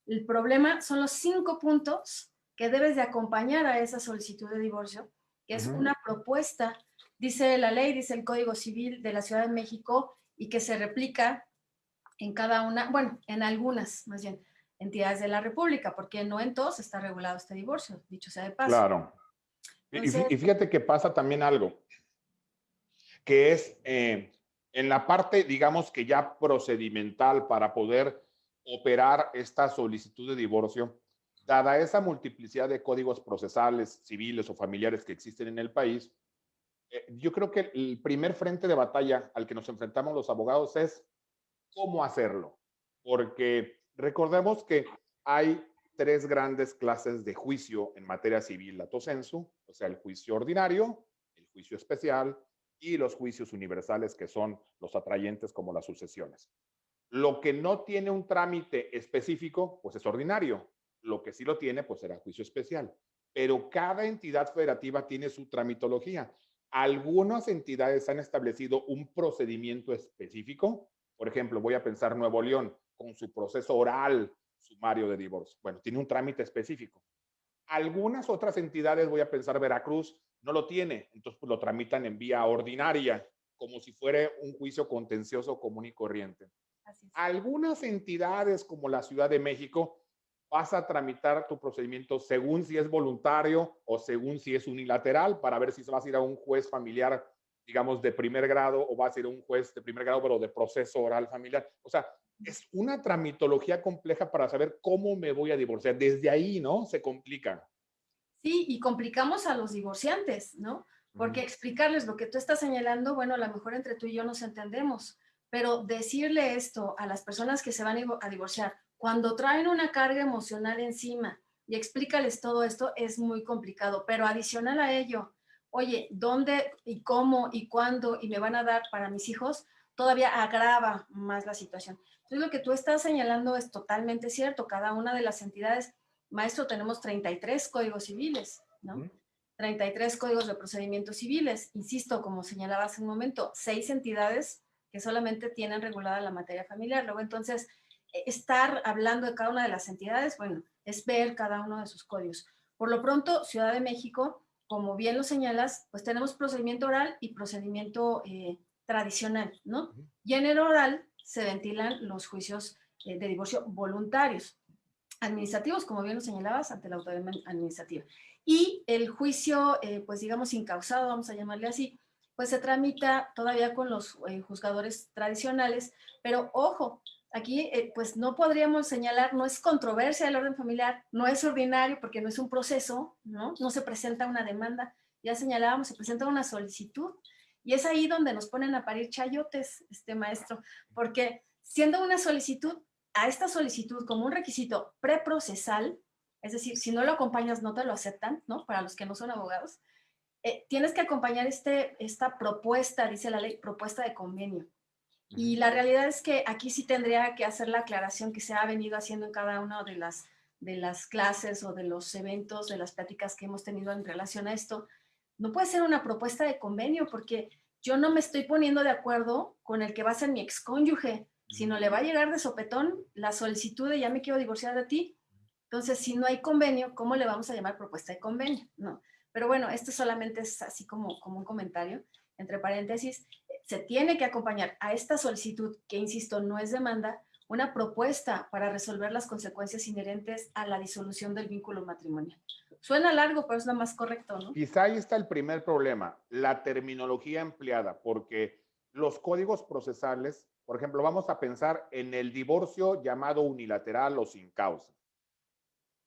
El problema son los 5 puntos que debes de acompañar a esa solicitud de divorcio, que es una propuesta, dice la ley, dice el Código Civil de la Ciudad de México, y que se replica en cada una, bueno, en algunas, más bien, entidades de la República, porque no en todos está regulado este divorcio, dicho sea de paso. claro. Entonces, Y fíjate que pasa también algo, que es en la parte, digamos que ya procedimental para poder operar esta solicitud de divorcio, dada esa multiplicidad de códigos procesales, civiles o familiares que existen en el país, yo creo que el primer frente de batalla al que nos enfrentamos los abogados es cómo hacerlo. Porque recordemos que hay tres grandes clases de juicio en materia civil lato sensu, o sea, el juicio ordinario, el juicio especial y los juicios universales, que son los atrayentes como las sucesiones. Lo que no tiene un trámite específico, pues es ordinario. Lo que sí lo tiene, pues será juicio especial. Pero cada entidad federativa tiene su tramitología. Algunas entidades han establecido un procedimiento específico. Por ejemplo, voy a pensar Nuevo León con su proceso oral sumario de divorcio. Bueno, tiene un trámite específico. Algunas otras entidades, voy a pensar Veracruz, no lo tiene, entonces pues, lo tramitan en vía ordinaria, como si fuera un juicio contencioso común y corriente. así es. Algunas entidades como la Ciudad de México vas a tramitar tu procedimiento según si es voluntario o según si es unilateral para ver si vas a ir a un juez familiar, digamos, de primer grado o vas a ir a un juez de primer grado, pero de proceso oral familiar. O sea, es una tramitología compleja para saber cómo me voy a divorciar. Desde ahí, ¿no? Se complica. Sí, y complicamos a los divorciantes, ¿no? Porque explicarles lo que tú estás señalando, bueno, a lo mejor entre tú y yo nos entendemos, pero decirle esto a las personas que se van a divorciar cuando traen una carga emocional encima y explícales todo esto es muy complicado, pero adicional a ello, oye, ¿dónde y cómo y cuándo y me van a dar para mis hijos? Todavía agrava más la situación. Entonces, lo que tú estás señalando es totalmente cierto. Cada una de las entidades, maestro, tenemos 33 códigos civiles, ¿no? 33 códigos de procedimientos civiles. Insisto, como señalaba hace un momento, 6 entidades que solamente tienen regulada la materia familiar. Luego, entonces, estar hablando de cada una de las entidades, bueno, es ver cada uno de sus códigos. Por lo pronto, Ciudad de México, como bien lo señalas, pues tenemos procedimiento oral y procedimiento tradicional, ¿no? Y en el oral se ventilan los juicios de divorcio voluntarios administrativos, como bien lo señalabas, ante la autoridad administrativa. Y el juicio, pues digamos, incausado, vamos a llamarle así, pues se tramita todavía con los juzgadores tradicionales, pero ojo, aquí pues no podríamos señalar, no es controversia del orden familiar, no es ordinario porque no es un proceso, ¿no? No se presenta una demanda, ya señalábamos, se presenta una solicitud y es ahí donde nos ponen a parir chayotes, maestro, porque siendo una solicitud, a esta solicitud como un requisito preprocesal, es decir, si no lo acompañas no te lo aceptan, ¿no? Para los que no son abogados, tienes que acompañar esta propuesta, dice la ley, propuesta de convenio. Y la realidad es que aquí sí tendría que hacer la aclaración que se ha venido haciendo en cada una de las clases o de los eventos, de las pláticas que hemos tenido en relación a esto. No puede ser una propuesta de convenio porque yo no me estoy poniendo de acuerdo con el que va a ser mi excónyuge, sino le va a llegar de sopetón la solicitud de ya me quiero divorciar de ti. Entonces, si no hay convenio, ¿cómo le vamos a llamar propuesta de convenio? No. Pero bueno, esto solamente es así como un comentario, entre paréntesis. se tiene que acompañar a esta solicitud, que insisto, no es demanda, una propuesta para resolver las consecuencias inherentes a la disolución del vínculo matrimonial. Suena largo, pero es lo más correcto, ¿no? Quizá ahí está el primer problema, la terminología empleada, porque los códigos procesales, por ejemplo, vamos a pensar en el divorcio llamado unilateral o sin causa.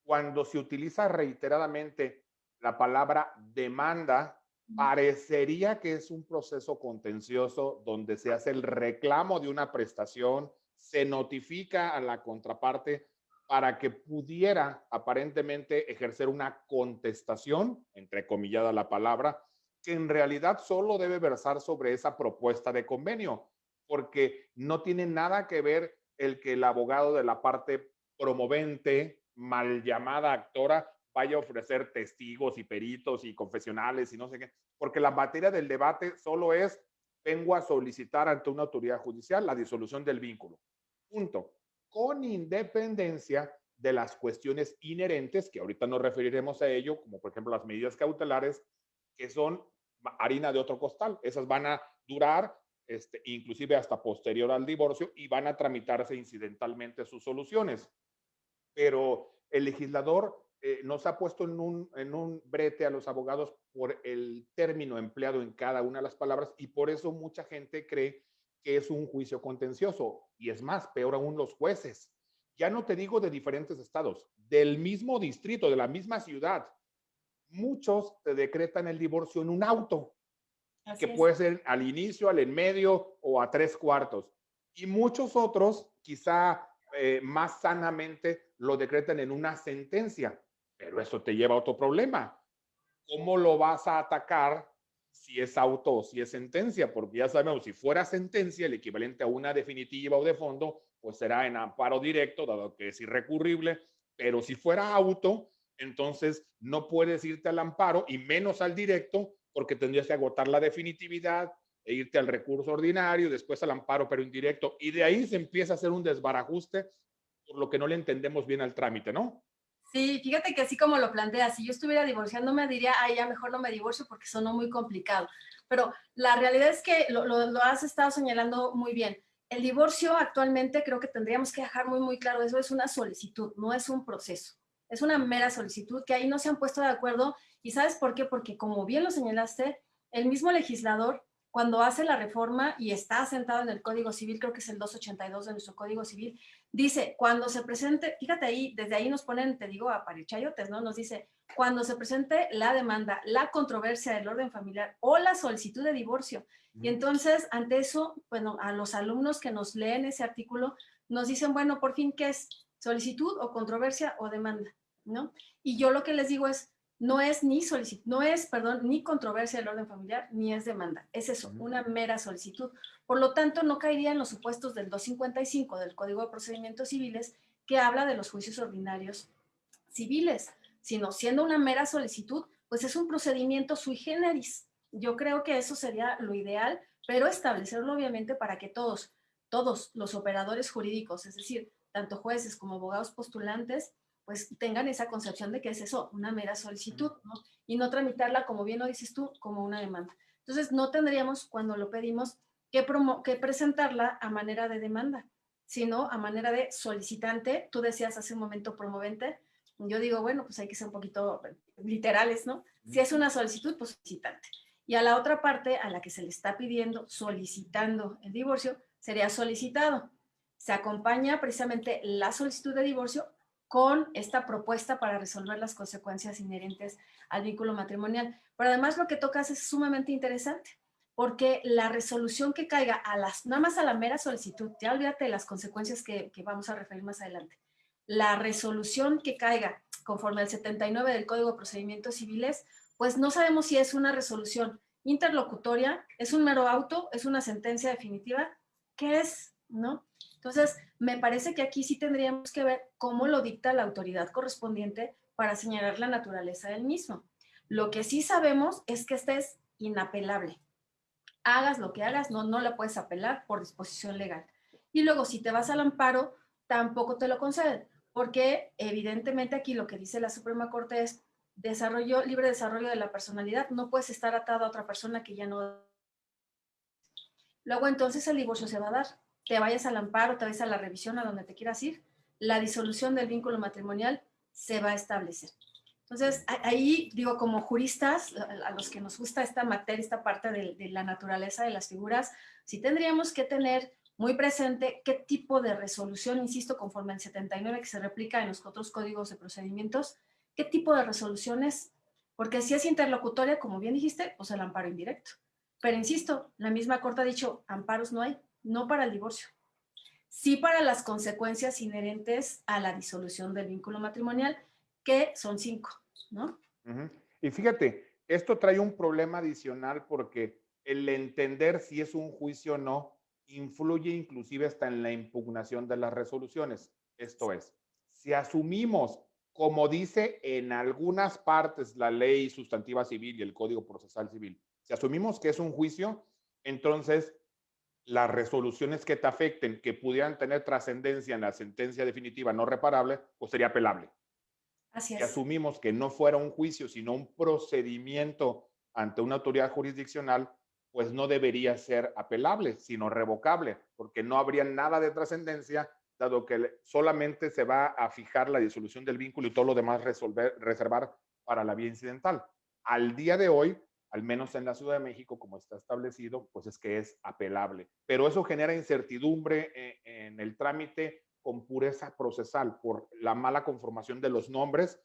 Cuando se utiliza reiteradamente la palabra demanda, parecería que es un proceso contencioso donde se hace el reclamo de una prestación, se notifica a la contraparte para que pudiera aparentemente ejercer una contestación, entrecomillada la palabra, que en realidad solo debe versar sobre esa propuesta de convenio, porque no tiene nada que ver el que el abogado de la parte promovente, mal llamada actora, vaya a ofrecer testigos y peritos y confesionales y no sé qué, porque la materia del debate solo es, vengo a solicitar ante una autoridad judicial la disolución del vínculo. Punto. Con independencia de las cuestiones inherentes, que ahorita nos referiremos a ello, como por ejemplo las medidas cautelares, que son harina de otro costal. Esas van a durar inclusive hasta posterior al divorcio y van a tramitarse incidentalmente sus soluciones. Pero el legislador nos ha puesto en un brete a los abogados por el término empleado en cada una de las palabras y por eso mucha gente cree que es un juicio contencioso. Y es más, peor aún los jueces. Ya no te digo de diferentes estados, del mismo distrito, de la misma ciudad. Muchos te decretan el divorcio en un auto, que puede ser al inicio, al en medio o a 3/4. Y muchos otros, quizá más sanamente, lo decretan en una sentencia. Pero eso te lleva a otro problema. ¿Cómo lo vas a atacar si es auto o si es sentencia? Porque ya sabemos, si fuera sentencia, el equivalente a una definitiva o de fondo, pues será en amparo directo, dado que es irrecurrible. Pero si fuera auto, entonces no puedes irte al amparo y menos al directo, porque tendrías que agotar la definitividad e irte al recurso ordinario, después al amparo pero indirecto, y de ahí se empieza a hacer un desbarajuste, por lo que no le entendemos bien al trámite, ¿no? Sí, fíjate que así como lo planteas, si yo estuviera divorciándome diría, ay, ya mejor no me divorcio porque sonó muy complicado. Pero la realidad es que lo has estado señalando muy bien. El divorcio actualmente creo que tendríamos que dejar muy, muy claro, eso es una solicitud, no es un proceso. Es una mera solicitud que ahí no se han puesto de acuerdo. ¿Y sabes por qué? Porque como bien lo señalaste, el mismo legislador, cuando hace la reforma y está sentado en el Código Civil, creo que es el 282 de nuestro Código Civil, dice, cuando se presente, fíjate ahí, desde ahí nos ponen, te digo, a parichayotes, ¿no? Nos dice, cuando se presente la demanda, la controversia del orden familiar o la solicitud de divorcio. Y entonces, ante eso, bueno, a los alumnos que nos leen ese artículo, nos dicen, bueno, por fin, ¿qué es? ¿Solicitud o controversia o demanda? ¿No? Y yo lo que les digo es, no es ni solicitud, no es, perdón, ni controversia del orden familiar, ni es demanda. Es eso, una mera solicitud. Por lo tanto, no caería en los supuestos del 255 del Código de Procedimientos Civiles, que habla de los juicios ordinarios civiles, sino siendo una mera solicitud, pues es un procedimiento sui generis. Yo creo que eso sería lo ideal, pero establecerlo obviamente para que todos los operadores jurídicos, es decir, tanto jueces como abogados postulantes, pues tengan esa concepción de que es eso, una mera solicitud, ¿no? Y no tramitarla, como bien lo dices tú, como una demanda. Entonces, no tendríamos, cuando lo pedimos, que presentarla a manera de demanda, sino a manera de solicitante. Tú decías hace un momento promovente. Yo digo, bueno, pues hay que ser un poquito literales, ¿no? Si es una solicitud, pues solicitante. Y a la otra parte, a la que se le está pidiendo, solicitando el divorcio, sería solicitado. Se acompaña precisamente la solicitud de divorcio con esta propuesta para resolver las consecuencias inherentes al vínculo matrimonial. Pero además lo que tocas es sumamente interesante, porque la resolución que caiga nada más a la mera solicitud, ya olvídate de las consecuencias que vamos a referir más adelante, la resolución que caiga conforme al 79 del Código de Procedimientos Civiles, pues no sabemos si es una resolución interlocutoria, es un mero auto, es una sentencia definitiva, ¿qué es? ¿No? Entonces, me parece que aquí sí tendríamos que ver cómo lo dicta la autoridad correspondiente para señalar la naturaleza del mismo. Lo que sí sabemos es que este es inapelable. Hagas lo que hagas, no la puedes apelar por disposición legal. Y luego, si te vas al amparo, tampoco te lo conceden, porque evidentemente aquí lo que dice la Suprema Corte es libre desarrollo de la personalidad, no puedes estar atado a otra persona que ya no. Luego entonces el divorcio se va a dar. Te vayas al amparo, te vayas a la revisión, a donde te quieras ir, la disolución del vínculo matrimonial se va a establecer. Entonces, ahí digo, como juristas, a los que nos gusta esta materia, esta parte de la naturaleza de las figuras, sí tendríamos que tener muy presente qué tipo de resolución, insisto, conforme al 79 que se replica en los otros códigos de procedimientos, qué tipo de resoluciones, porque si es interlocutoria, como bien dijiste, pues el amparo indirecto. Pero insisto, la misma Corte ha dicho, amparos no hay, no para el divorcio, sí para las consecuencias inherentes a la disolución del vínculo matrimonial, que son 5, ¿no? Ujú. Y fíjate, esto trae un problema adicional porque el entender si es un juicio o no influye inclusive hasta en la impugnación de las resoluciones. Esto es, si asumimos, como dice en algunas partes la ley sustantiva civil y el Código Procesal Civil, si asumimos que es un juicio, entonces las resoluciones que te afecten, que pudieran tener trascendencia en la sentencia definitiva no reparable, pues sería apelable. Así Si es. asumimos que no fuera un juicio, sino un procedimiento ante una autoridad jurisdiccional, pues no debería ser apelable, sino revocable, porque no habría nada de trascendencia, dado que solamente se va a fijar la disolución del vínculo y todo lo demás reservar para la vía incidental. Al día de hoy, al menos en la Ciudad de México, como está establecido, pues es que es apelable. Pero eso genera incertidumbre en el trámite con pureza procesal por la mala conformación de los nombres.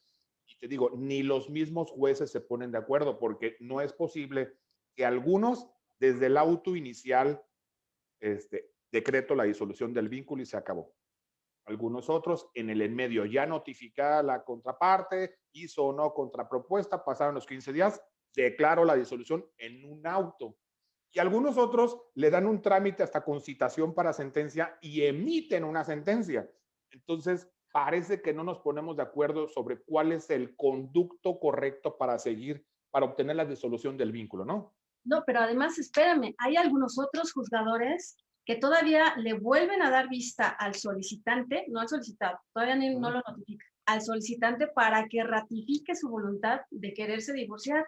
Y te digo, ni los mismos jueces se ponen de acuerdo porque no es posible que algunos desde el auto inicial decreto la disolución del vínculo y se acabó. Algunos otros en el en medio ya notificada la contraparte, hizo o no contrapropuesta, pasaron los 15 días, declaro la disolución en un auto. Y algunos otros le dan un trámite hasta con citación para sentencia y emiten una sentencia. Entonces, parece que no nos ponemos de acuerdo sobre cuál es el conducto correcto para seguir, para obtener la disolución del vínculo, ¿no? No, pero además, espérame, hay algunos otros juzgadores que todavía le vuelven a dar vista al solicitante, no al solicitado, todavía no lo notifica, al solicitante para que ratifique su voluntad de quererse divorciar.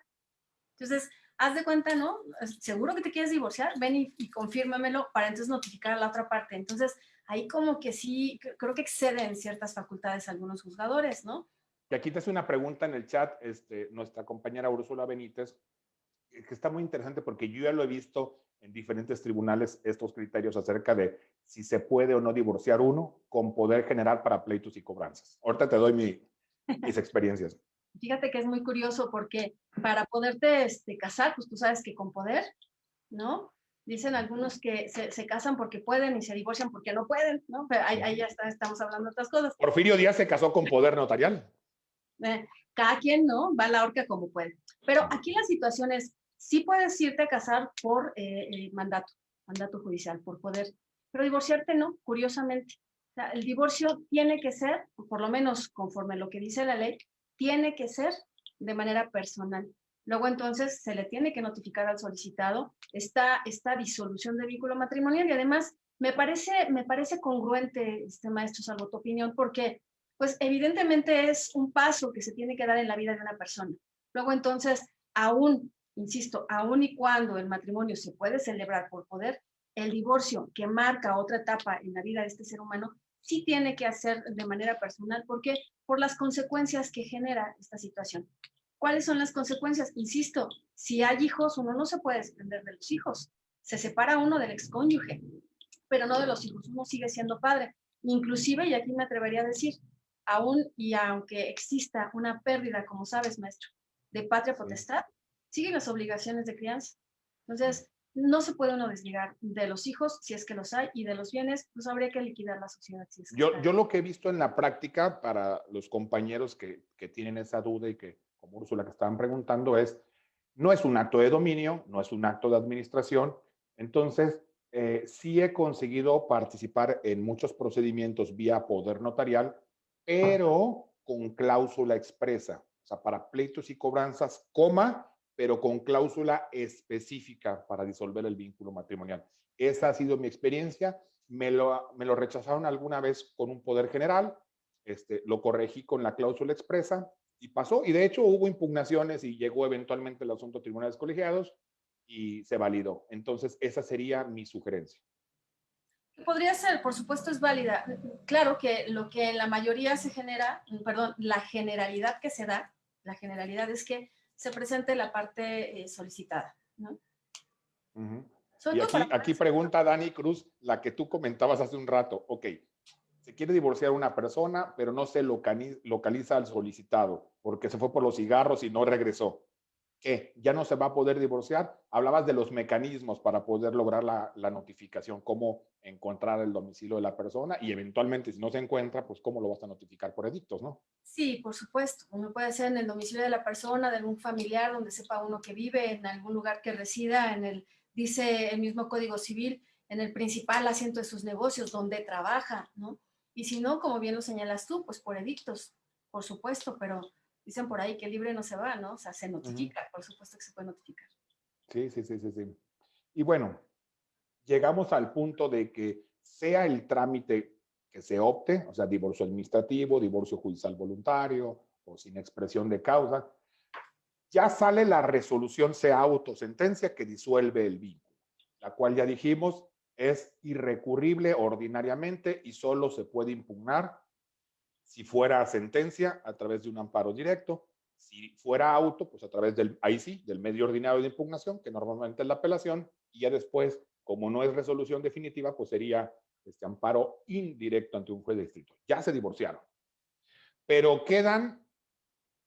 Entonces, haz de cuenta, ¿no? ¿Seguro que te quieres divorciar? Ven y confírmamelo para entonces notificar a la otra parte. Entonces, ahí como que sí, creo que exceden ciertas facultades algunos juzgadores, ¿no? Y aquí te hace una pregunta en el chat, nuestra compañera Úrsula Benítez, que está muy interesante porque yo ya lo he visto en diferentes tribunales, estos criterios acerca de si se puede o no divorciar uno con poder general para pleitos y cobranzas. Ahorita te doy mis experiencias. Fíjate que es muy curioso porque para poderte casar, pues tú sabes que con poder, ¿no? Dicen algunos que se casan porque pueden y se divorcian porque no pueden, ¿no? Pero ahí ya estamos hablando de otras cosas. Porfirio Díaz se casó con poder notarial. Eh, Cada quien, ¿no? Va a la horca como puede. Pero aquí la situación es, sí puedes irte a casar por mandato judicial, por poder, pero divorciarte no, curiosamente. O sea, el divorcio tiene que ser, por lo menos conforme a lo que dice la ley, tiene que ser de manera personal. Luego entonces se le tiene que notificar al solicitado esta disolución de vínculo matrimonial y además me parece congruente, maestro, salvo tu opinión, porque pues evidentemente es un paso que se tiene que dar en la vida de una persona. Luego entonces, aún, insisto, aún y cuando el matrimonio se puede celebrar por poder, el divorcio que marca otra etapa en la vida de este ser humano, sí tiene que hacer de manera personal, porque por las consecuencias que genera esta situación. ¿Cuáles son las consecuencias? Insisto, si hay hijos, uno no se puede desprender de los hijos. Se separa uno del excónyuge, pero no de los hijos. Uno sigue siendo padre. Inclusive, y aquí me atrevería a decir, aún y aunque exista una pérdida, como sabes, maestro, de patria potestad, siguen las obligaciones de crianza. Entonces, no se puede uno desligar de los hijos, si es que los hay, y de los bienes, pues habría que liquidar la sociedad. Si es que Yo lo que he visto en la práctica para los compañeros que tienen esa duda y que, como Úrsula, que estaban preguntando, no es un acto de dominio, no es un acto de administración. Entonces, sí he conseguido participar en muchos procedimientos vía poder notarial, pero con cláusula expresa. O sea, para pleitos y cobranzas, pero con cláusula específica para disolver el vínculo matrimonial. Esa ha sido mi experiencia. Me lo rechazaron alguna vez con un poder general, lo corregí con la cláusula expresa y pasó. Y de hecho hubo impugnaciones y llegó eventualmente el asunto a tribunales colegiados y se validó. Entonces, esa sería mi sugerencia. Podría ser, por supuesto, es válida. Claro que lo que en la mayoría se genera, perdón, la generalidad que se da, la generalidad es que se presente la parte solicitada, ¿no? Ujú. Sobre Y todo para aquí pregunta Dani Cruz, la que tú comentabas hace un rato. Ok, se quiere divorciar una persona, pero no se localiza al solicitado porque se fue por los cigarros y no regresó. ¿Qué? ¿Ya no se va a poder divorciar? Hablabas de los mecanismos para poder lograr la notificación, cómo encontrar el domicilio de la persona y eventualmente si no se encuentra, pues cómo lo vas a notificar por edictos, ¿no? Sí, por supuesto. Uno puede ser en el domicilio de la persona, de algún familiar, donde sepa uno que vive, en algún lugar que resida, dice el mismo Código Civil, en el principal asiento de sus negocios, donde trabaja, ¿no? Y si no, como bien lo señalas tú, pues por edictos, por supuesto, pero dicen por ahí que libre no se va, ¿no? O sea, se Ujú. notifica, por supuesto que se puede notificar. Sí, sí, sí, sí, sí. Y bueno, llegamos al punto de que sea el trámite que se opte, o sea, divorcio administrativo, divorcio judicial voluntario o sin expresión de causa, ya sale la resolución, sea autosentencia que disuelve el vínculo, la cual ya dijimos es irrecurrible ordinariamente y solo se puede impugnar si fuera sentencia a través de un amparo directo, si fuera auto, pues a través del, ahí sí, del medio ordinario de impugnación, que normalmente es la apelación, y ya después, como no es resolución definitiva, pues sería este amparo indirecto ante un juez de distrito. Ya se divorciaron, pero quedan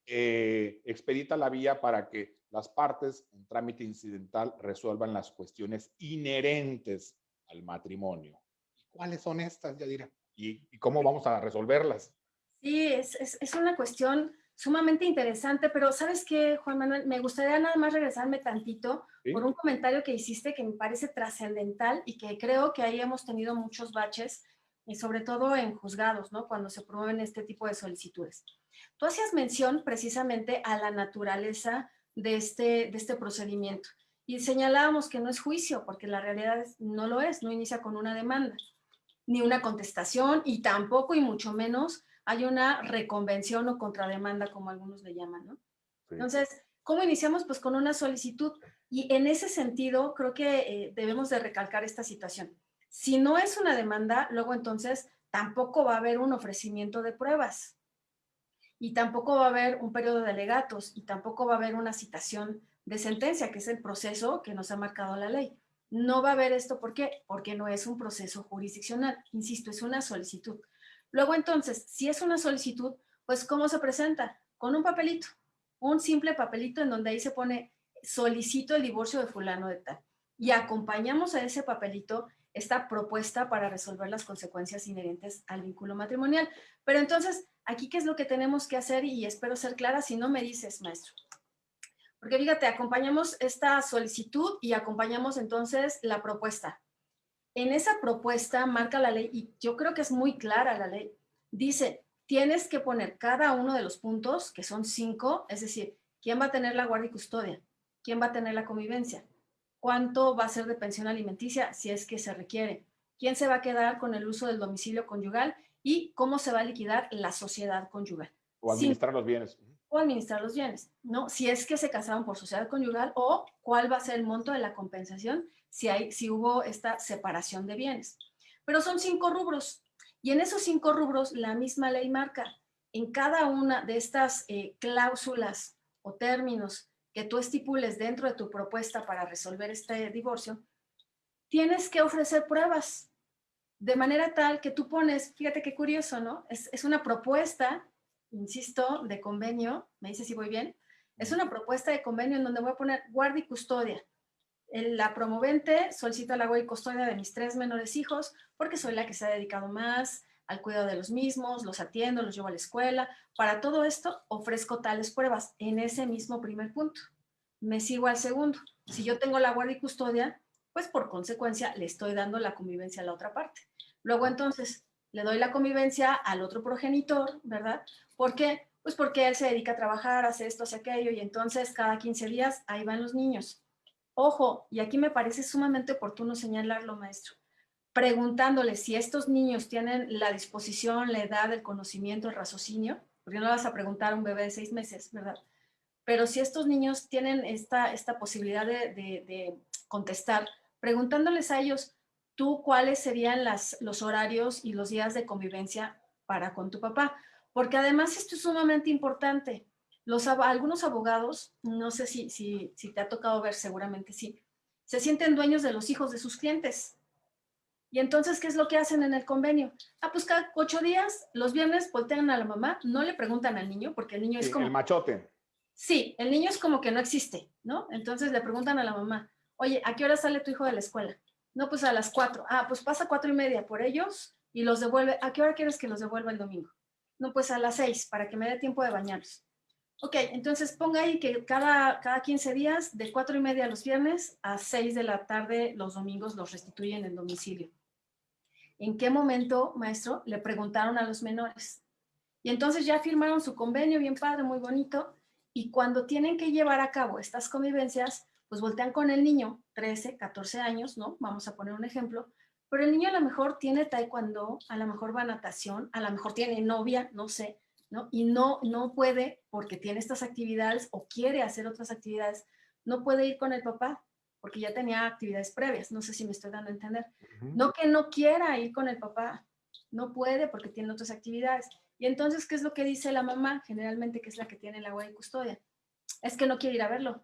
expedita la vía para que las partes en trámite incidental resuelvan las cuestiones inherentes al matrimonio. ¿Y cuáles son estas, Yadira? ¿Y cómo vamos a resolverlas? Sí, es una cuestión sumamente interesante, pero ¿sabes qué, Juan Manuel? Me gustaría nada más regresarme tantito por ¿Sí? un comentario que hiciste que me parece trascendental y que creo que ahí hemos tenido muchos baches, y sobre todo en juzgados, ¿no? Cuando se promueven este tipo de solicitudes. Tú hacías mención precisamente a la naturaleza de este procedimiento y señalábamos que no es juicio, porque la realidad no lo es, no inicia con una demanda ni una contestación y tampoco y mucho menos hay una reconvención o contrademanda, como algunos le llaman, ¿no? Sí. Entonces, ¿cómo iniciamos? Pues con una solicitud y en ese sentido creo que debemos de recalcar esta situación. Si no es una demanda, luego entonces tampoco va a haber un ofrecimiento de pruebas y tampoco va a haber un periodo de alegatos y tampoco va a haber una citación de sentencia, que es el proceso que nos ha marcado la ley. No va a haber esto, ¿por qué? Porque no es un proceso jurisdiccional, insisto, es una solicitud. Luego entonces, si es una solicitud, pues ¿cómo se presenta? Con un papelito, un simple papelito en donde ahí se pone solicito el divorcio de fulano de tal. Y acompañamos a ese papelito esta propuesta para resolver las consecuencias inherentes al vínculo matrimonial. Pero entonces, aquí, ¿qué es lo que tenemos que hacer? Y espero ser clara, si no me dices, maestro. Porque fíjate, acompañamos esta solicitud y acompañamos entonces la propuesta. En esa propuesta marca la ley, y yo creo que es muy clara la ley, dice, tienes que poner cada uno de los puntos, que son 5, es decir, quién va a tener la guardia y custodia, quién va a tener la convivencia, cuánto va a ser de pensión alimenticia si es que se requiere, quién se va a quedar con el uso del domicilio conyugal y cómo se va a liquidar la sociedad conyugal. O administrar los bienes. O administrar los bienes, ¿no? Si es que se casaron por sociedad conyugal o cuál va a ser el monto de la compensación si hubo esta separación de bienes. Pero son 5 rubros y en esos 5 rubros la misma ley marca en cada una de estas cláusulas o términos que tú estipules dentro de tu propuesta para resolver este divorcio, tienes que ofrecer pruebas de manera tal que tú pones, fíjate qué curioso, ¿no? Es una propuesta, insisto, de convenio, me dice si voy bien, es una propuesta de convenio en donde voy a poner guardia y custodia. La promovente solicita la guardia y custodia de mis 3 menores hijos porque soy la que se ha dedicado más al cuidado de los mismos, los atiendo, los llevo a la escuela. Para todo esto ofrezco tales pruebas en ese mismo primer punto. Me sigo al segundo. Si yo tengo la guardia y custodia, pues por consecuencia le estoy dando la convivencia a la otra parte. Luego entonces le doy la convivencia al otro progenitor, ¿verdad? ¿Por qué? Pues porque él se dedica a trabajar, hace esto, hace aquello, y entonces cada 15 días ahí van los niños. Ojo, y aquí me parece sumamente oportuno señalarlo, maestro, preguntándole si estos niños tienen la disposición, la edad, el conocimiento, el raciocinio, porque no vas a preguntar a un bebé de 6 meses, ¿verdad? pero si estos niños tienen esta posibilidad de contestar, preguntándoles a ellos, tú cuáles serían los horarios y los días de convivencia para con tu papá, porque además esto es sumamente importante. Algunos abogados, no sé si te ha tocado ver, seguramente sí, se sienten dueños de los hijos de sus clientes. Y entonces, ¿qué es lo que hacen en el convenio? Ah, pues cada 8 días, los viernes voltean a la mamá, no le preguntan al niño, porque el niño es Sí, el como, machote. sí, el niño es como que no existe, ¿no? Entonces le preguntan a la mamá, oye, ¿a qué hora sale tu hijo de la escuela? No, pues a las 4. Ah, pues pasa 4:30 por ellos y los devuelve. ¿A qué hora quieres que los devuelva el domingo? No, pues a las 6, para que me dé tiempo de bañarlos. Ok, entonces ponga ahí que cada 15 días, de 4:30 los viernes a 6 de la tarde los domingos los restituyen en domicilio. ¿En qué momento, maestro, le preguntaron a los menores? Y entonces ya firmaron su convenio, bien padre, muy bonito, y cuando tienen que llevar a cabo estas convivencias, pues voltean con el niño, 13, 14 años, ¿no? Vamos a poner un ejemplo, pero el niño a lo mejor tiene taekwondo, a lo mejor va a natación, a lo mejor tiene novia, no sé, ¿no? Y no puede, porque tiene estas actividades o quiere hacer otras actividades, no puede ir con el papá, porque ya tenía actividades previas, no sé si me estoy dando a entender. Ujú. No que no quiera ir con el papá, no puede porque tiene otras actividades. Y entonces, ¿qué es lo que dice la mamá? Generalmente, que es la que tiene la guardia y custodia. Es que no quiere ir a verlo.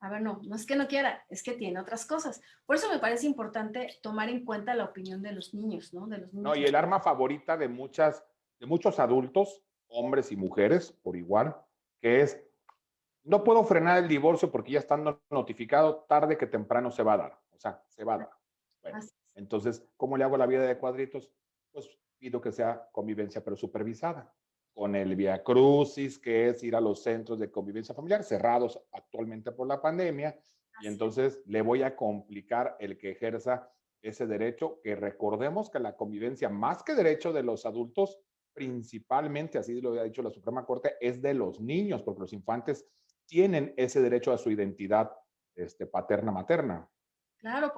A ver, no es que no quiera, es que tiene otras cosas. Por eso me parece importante tomar en cuenta la opinión de los niños, ¿no? De los No, niños. y el arma favorita de muchos adultos, hombres y mujeres, por igual, que es, no puedo frenar el divorcio porque ya estando notificado, tarde que temprano se va a dar. O sea, se va a dar. Bueno, Así, entonces, ¿cómo le hago la vida de cuadritos? Pues pido que sea convivencia, pero supervisada, con el Via Crucis, que es ir a los centros de convivencia familiar, cerrados actualmente por la pandemia, y así. entonces le voy a complicar el que ejerza ese derecho, que recordemos que la convivencia, más que derecho de los adultos, principalmente, así lo ha dicho la Suprema Corte, es de los niños, porque los infantes tienen ese derecho a su identidad paterna-materna. Claro,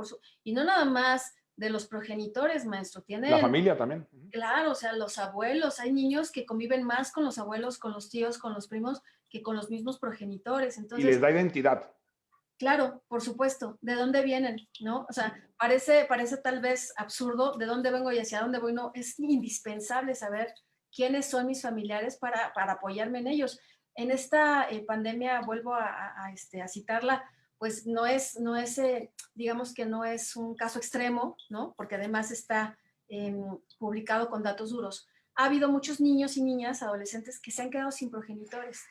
y no nada más de los progenitores, maestro, La tienen, familia también. claro, o sea, los abuelos, hay niños que conviven más con los abuelos, con los tíos, con los primos, que con los mismos progenitores. Y les Entonces, da identidad. claro, por supuesto, ¿de dónde vienen? ¿No? O sea, parece tal vez absurdo de dónde vengo y hacia dónde voy. No, es indispensable saber quiénes son mis familiares para apoyarme en ellos. En esta pandemia, vuelvo a citarla, pues no es, digamos que no es un caso extremo, ¿no? Porque además está publicado con datos duros. Ha habido muchos niños y niñas, adolescentes, que se han quedado sin progenitores,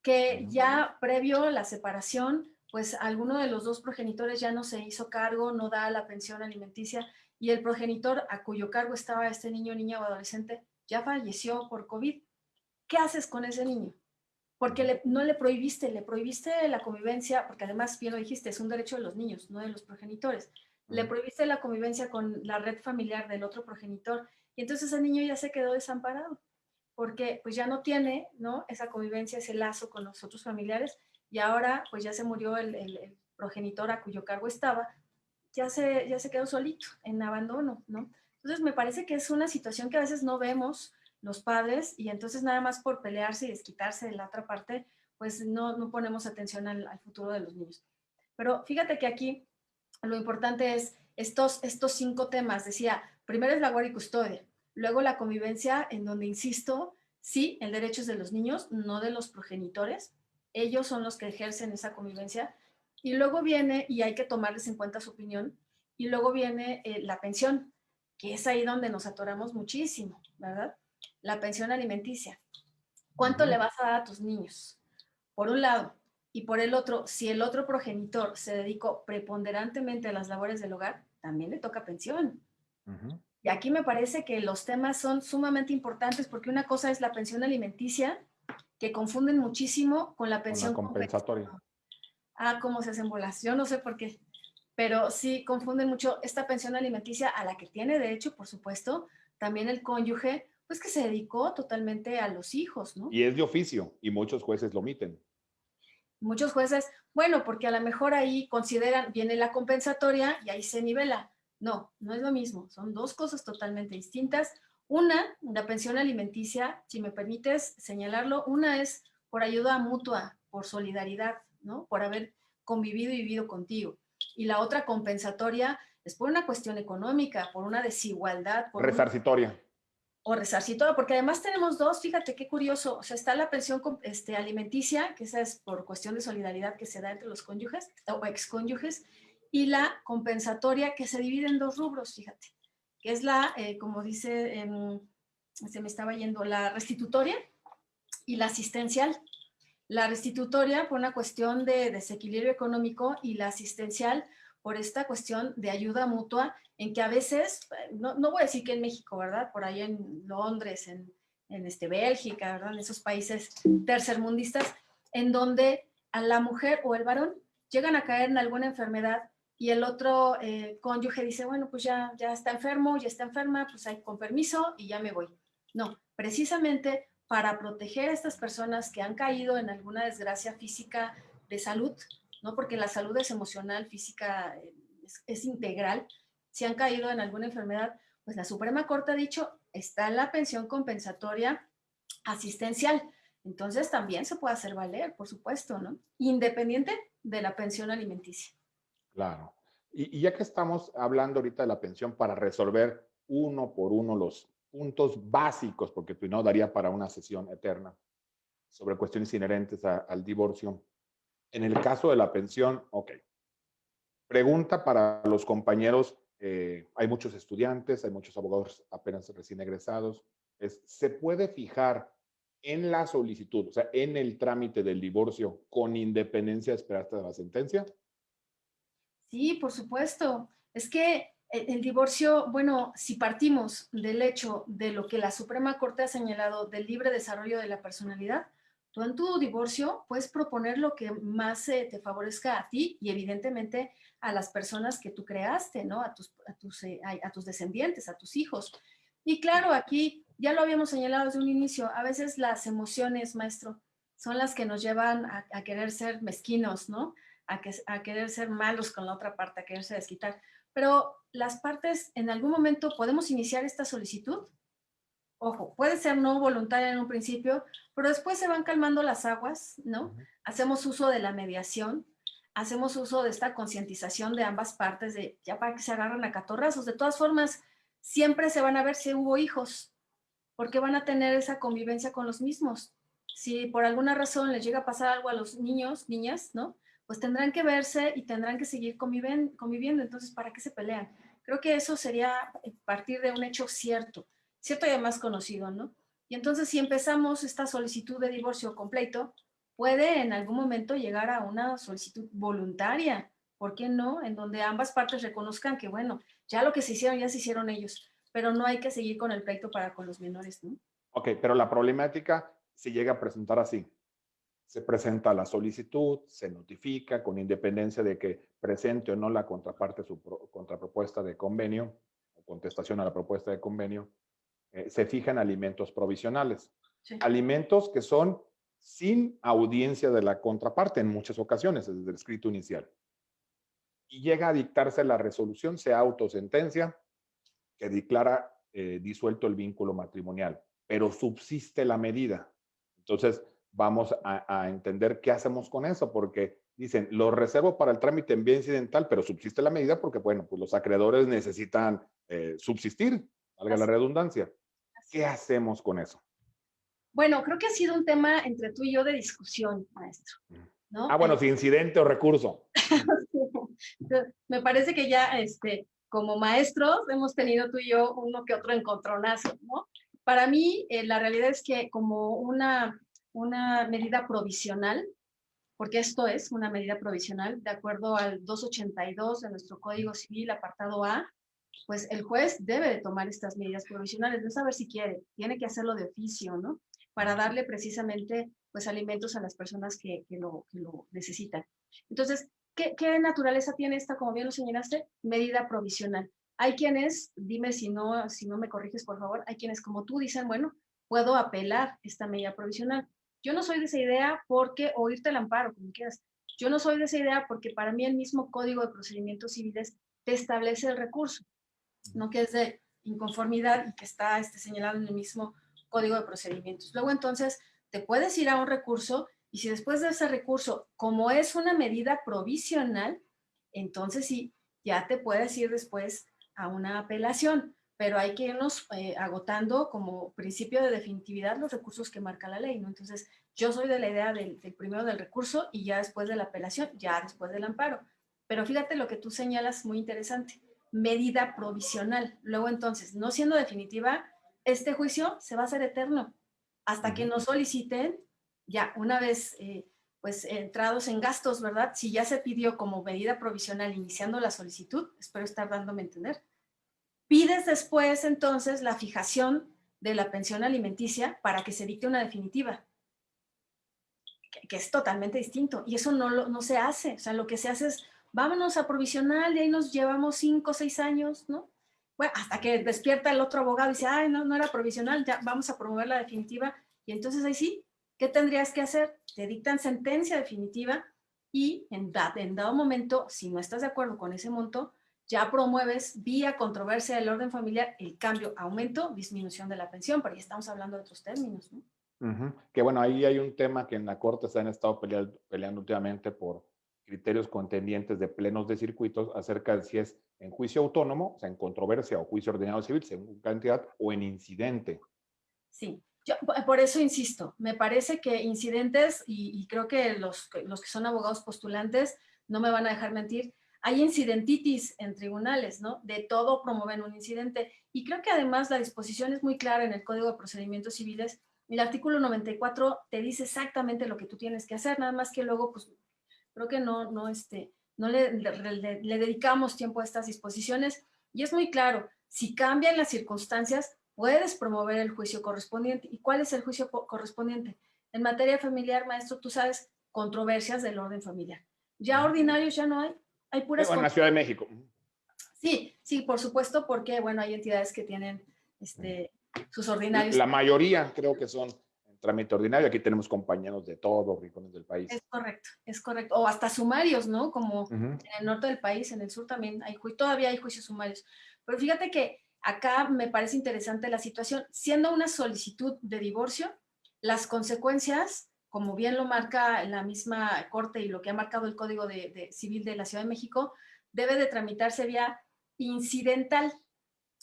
que Ujú. ya previo a la separación, pues alguno de los dos progenitores ya no se hizo cargo, no da la pensión alimenticia y el progenitor a cuyo cargo estaba este niño, niña o adolescente ya falleció por COVID. ¿Qué haces con ese niño? Porque no le prohibiste la convivencia, porque además, bien lo dijiste, es un derecho de los niños, no de los progenitores. Le Ujú. prohibiste la convivencia con la red familiar del otro progenitor y entonces el niño ya se quedó desamparado porque pues ya no tiene, ¿no? Esa convivencia, ese lazo con los otros familiares y ahora pues ya se murió el progenitor a cuyo cargo estaba, ya se quedó solito, en abandono, ¿no? Entonces me parece que es una situación que a veces no vemos los padres y entonces nada más por pelearse y desquitarse de la otra parte, pues no ponemos atención al futuro de los niños. Pero fíjate que aquí lo importante es estos 5 temas. Decía, primero es la guardia y custodia, luego la convivencia, en donde insisto, sí, el derecho es de los niños, no de los progenitores. Ellos son los que ejercen esa convivencia. Y luego viene, y hay que tomarles en cuenta su opinión, y luego viene la pensión, que es ahí donde nos atoramos muchísimo, ¿verdad? La pensión alimenticia. ¿Cuánto le Ujú. vas a dar a tus niños? Por un lado, y por el otro, si el otro progenitor se dedicó preponderantemente a las labores del hogar, también le toca pensión. Ujú. Y aquí me parece que los temas son sumamente importantes porque una cosa es la pensión alimenticia, que confunden muchísimo con la Con la pensión compensación. compensatoria. Ah, cómo se hacen bolas. Yo no sé por qué, pero sí confunden mucho esta pensión alimenticia a la que tiene derecho, por supuesto, también el cónyuge, pues que se dedicó totalmente a los hijos, ¿no? Y es de oficio, y muchos jueces lo omiten. Muchos jueces, bueno, porque a lo mejor ahí consideran, viene la compensatoria y ahí se nivela. No es lo mismo, son dos cosas totalmente distintas. La pensión alimenticia, si me permites señalarlo, una es por ayuda mutua, por solidaridad, ¿no? Por haber convivido y vivido contigo. Y la otra compensatoria es por una cuestión económica, por una desigualdad, por un Resarcitoria. o resarcitorio, porque además tenemos dos, fíjate qué curioso, o sea, está la pensión alimenticia, que esa es por cuestión de solidaridad que se da entre los cónyuges o excónyuges, y la compensatoria que se divide en dos rubros, fíjate, que es como dice, se me estaba yendo, la restitutoria y la asistencial. La restitutoria por una cuestión de desequilibrio económico y la asistencial por esta cuestión de ayuda mutua en que a veces, no voy a decir que en México, ¿verdad? Por ahí en Londres, en Bélgica, ¿verdad? En esos países tercermundistas, en donde a la mujer o el varón llegan a caer en alguna enfermedad y el otro cónyuge dice, bueno, pues ya está enfermo, ya está enferma, pues ahí con permiso y ya me voy. No, precisamente para proteger a estas personas que han caído en alguna desgracia física de salud, ¿no? Porque la salud es emocional, física, es integral. Si han caído en alguna enfermedad, pues la Suprema Corte ha dicho, está la pensión compensatoria asistencial. Entonces también se puede hacer valer, por supuesto, ¿no? Independiente de la pensión alimenticia. Claro. Y ya que estamos hablando ahorita de la pensión para resolver uno por uno los puntos básicos, porque tú no daría para una sesión eterna sobre cuestiones inherentes al divorcio. En el caso de la pensión, ok. Pregunta para los compañeros, hay muchos estudiantes, hay muchos abogados apenas recién egresados. ¿Se puede fijar en la solicitud, o sea, en el trámite del divorcio, con independencia de esperar hasta la sentencia? Sí, por supuesto. Es que el divorcio, bueno, si partimos del hecho de lo que la Suprema Corte ha señalado del libre desarrollo de la personalidad, tú en tu divorcio puedes proponer lo que más te favorezca a ti y evidentemente a las personas que tú creaste, ¿no? A tus descendientes, a tus hijos. Y claro, aquí ya lo habíamos señalado desde un inicio, a veces las emociones, maestro, son las que nos llevan a querer ser mezquinos, ¿no? A querer ser malos con la otra parte, a quererse desquitar. Pero las partes, en algún momento podemos iniciar esta solicitud. Ojo, puede ser no voluntaria en un principio, pero después se van calmando las aguas, ¿no? Ujú. Hacemos uso de la mediación, hacemos uso de esta concientización de ambas partes, de ya para que se agarren a catorrazos. De todas formas, siempre se van a ver si hubo hijos, porque van a tener esa convivencia con los mismos. Si por alguna razón les llega a pasar algo a los niños, niñas, ¿no? Pues tendrán que verse y tendrán que seguir conviviendo. Entonces, ¿para qué se pelean? Creo que eso sería partir de un hecho cierto, cierto y además conocido, ¿no? Y entonces, si empezamos esta solicitud de divorcio completo, puede en algún momento llegar a una solicitud voluntaria, ¿por qué no? En donde ambas partes reconozcan que, bueno, ya lo que se hicieron, ya se hicieron ellos, pero no hay que seguir con el pleito para con los menores, ¿no? Ok, pero la problemática se llega a presentar así. Se presenta la solicitud, se notifica con independencia de que presente o no la contraparte su contrapropuesta de convenio o contestación a la propuesta de convenio, se fijan alimentos provisionales. Sí. Alimentos que son sin audiencia de la contraparte en muchas ocasiones, desde el escrito inicial. Y llega a dictarse la resolución, se autosentencia, que declara disuelto el vínculo matrimonial, pero subsiste la medida. Entonces, vamos a entender qué hacemos con eso, porque dicen, lo reservo para el trámite en vía incidental, pero subsiste la medida porque, bueno, pues los acreedores necesitan subsistir, valga la Así, redundancia. así ¿Qué es. hacemos con eso? Bueno, creo que ha sido un tema entre tú y yo de discusión, maestro, ¿no? Ah, bueno, si incidente o recurso. Me parece que ya, como maestros, hemos tenido tú y yo uno que otro encontronazo, ¿no? Para mí, la realidad es que como una medida provisional, porque esto es una medida provisional, de acuerdo al 282 de nuestro Código Civil, apartado A, pues el juez debe de tomar estas medidas provisionales, no saber si quiere, tiene que hacerlo de oficio, ¿no? Para darle precisamente, pues, alimentos a las personas que lo necesitan. Entonces, ¿qué naturaleza tiene esta, como bien lo señalaste? Medida provisional. Hay quienes, dime si no me corriges, por favor, hay quienes como tú dicen, bueno, puedo apelar esta medida provisional. Yo no soy de esa idea porque, o irte al amparo, como quieras. Yo no soy de esa idea porque para mí el mismo Código de Procedimientos Civiles te establece el recurso, ¿no? Que es de inconformidad y que está señalado en el mismo Código de Procedimientos. Luego entonces te puedes ir a un recurso Y si después de ese recurso, como es una medida provisional, entonces sí, ya te puedes ir después a una apelación, pero hay que irnos agotando como principio de definitividad los recursos que marca la ley, ¿no? Entonces, yo soy de la idea del primero del recurso y ya después de la apelación, ya después del amparo. Pero fíjate lo que tú señalas, muy interesante, medida provisional. Luego entonces, no siendo definitiva, este juicio se va a hacer eterno hasta que nos soliciten, ya una vez pues entrados en gastos, ¿verdad? Si ya se pidió como medida provisional iniciando la solicitud, espero estar dándome a entender, pides después entonces la fijación de la pensión alimenticia para que se dicte una definitiva, que es totalmente distinto. Y eso no se hace. O sea, lo que se hace es, vámonos a provisional y ahí nos llevamos 5 o 6 años, ¿no? Bueno, hasta que despierta el otro abogado y dice, ay, no era provisional, ya vamos a promover la definitiva. Y entonces ahí sí, ¿qué tendrías que hacer? Te dictan sentencia definitiva y en dado momento, si no estás de acuerdo con ese monto, ya promueves vía controversia del orden familiar el cambio, aumento, disminución de la pensión, pero ya estamos hablando de otros términos, ¿no? Que bueno, ahí hay un tema que en la Corte se han estado peleando últimamente por criterios contendientes de plenos de circuitos acerca de si es en juicio autónomo, o sea, en controversia o juicio ordenado civil, según cantidad, o en incidente. Sí, yo por eso insisto, me parece que incidentes, y creo que los que son abogados postulantes no me van a dejar mentir, hay incidentitis en tribunales, ¿no? De todo promueven un incidente. Y creo que además la disposición es muy clara en el Código de Procedimientos Civiles. El artículo 94 te dice exactamente lo que tú tienes que hacer, nada más que luego, pues, creo que no le dedicamos tiempo a estas disposiciones. Y es muy claro, si cambian las circunstancias, puedes promover el juicio correspondiente. ¿Y cuál es el juicio correspondiente? En materia familiar, maestro, tú sabes, controversias del orden familiar. Ya ordinarios ya no hay puras Bueno, en la Ciudad de México. Sí, por supuesto, porque, bueno, hay entidades que tienen sus ordinarios. La mayoría creo que son en trámite ordinario. Aquí tenemos compañeros de todos los rincones del país. Es correcto. O hasta sumarios, ¿no? Como Uh -huh. en el norte del país, en el sur también todavía hay juicios sumarios. Pero fíjate que acá me parece interesante la situación. Siendo una solicitud de divorcio, las consecuencias, como bien lo marca la misma Corte y lo que ha marcado el Código Civil de la Ciudad de México, debe de tramitarse vía incidental.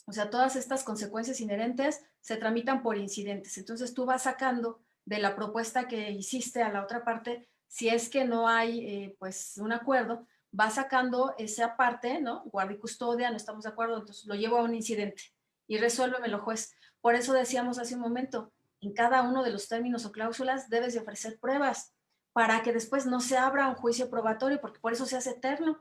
O sea, todas estas consecuencias inherentes se tramitan por incidentes. Entonces tú vas sacando de la propuesta que hiciste a la otra parte, si es que no hay pues un acuerdo, vas sacando esa parte, ¿no? Guardia y custodia, no estamos de acuerdo, entonces lo llevo a un incidente y resuélvemelo, juez. Por eso decíamos hace un momento, en cada uno de los términos o cláusulas debes de ofrecer pruebas para que después no se abra un juicio probatorio, porque por eso se hace eterno,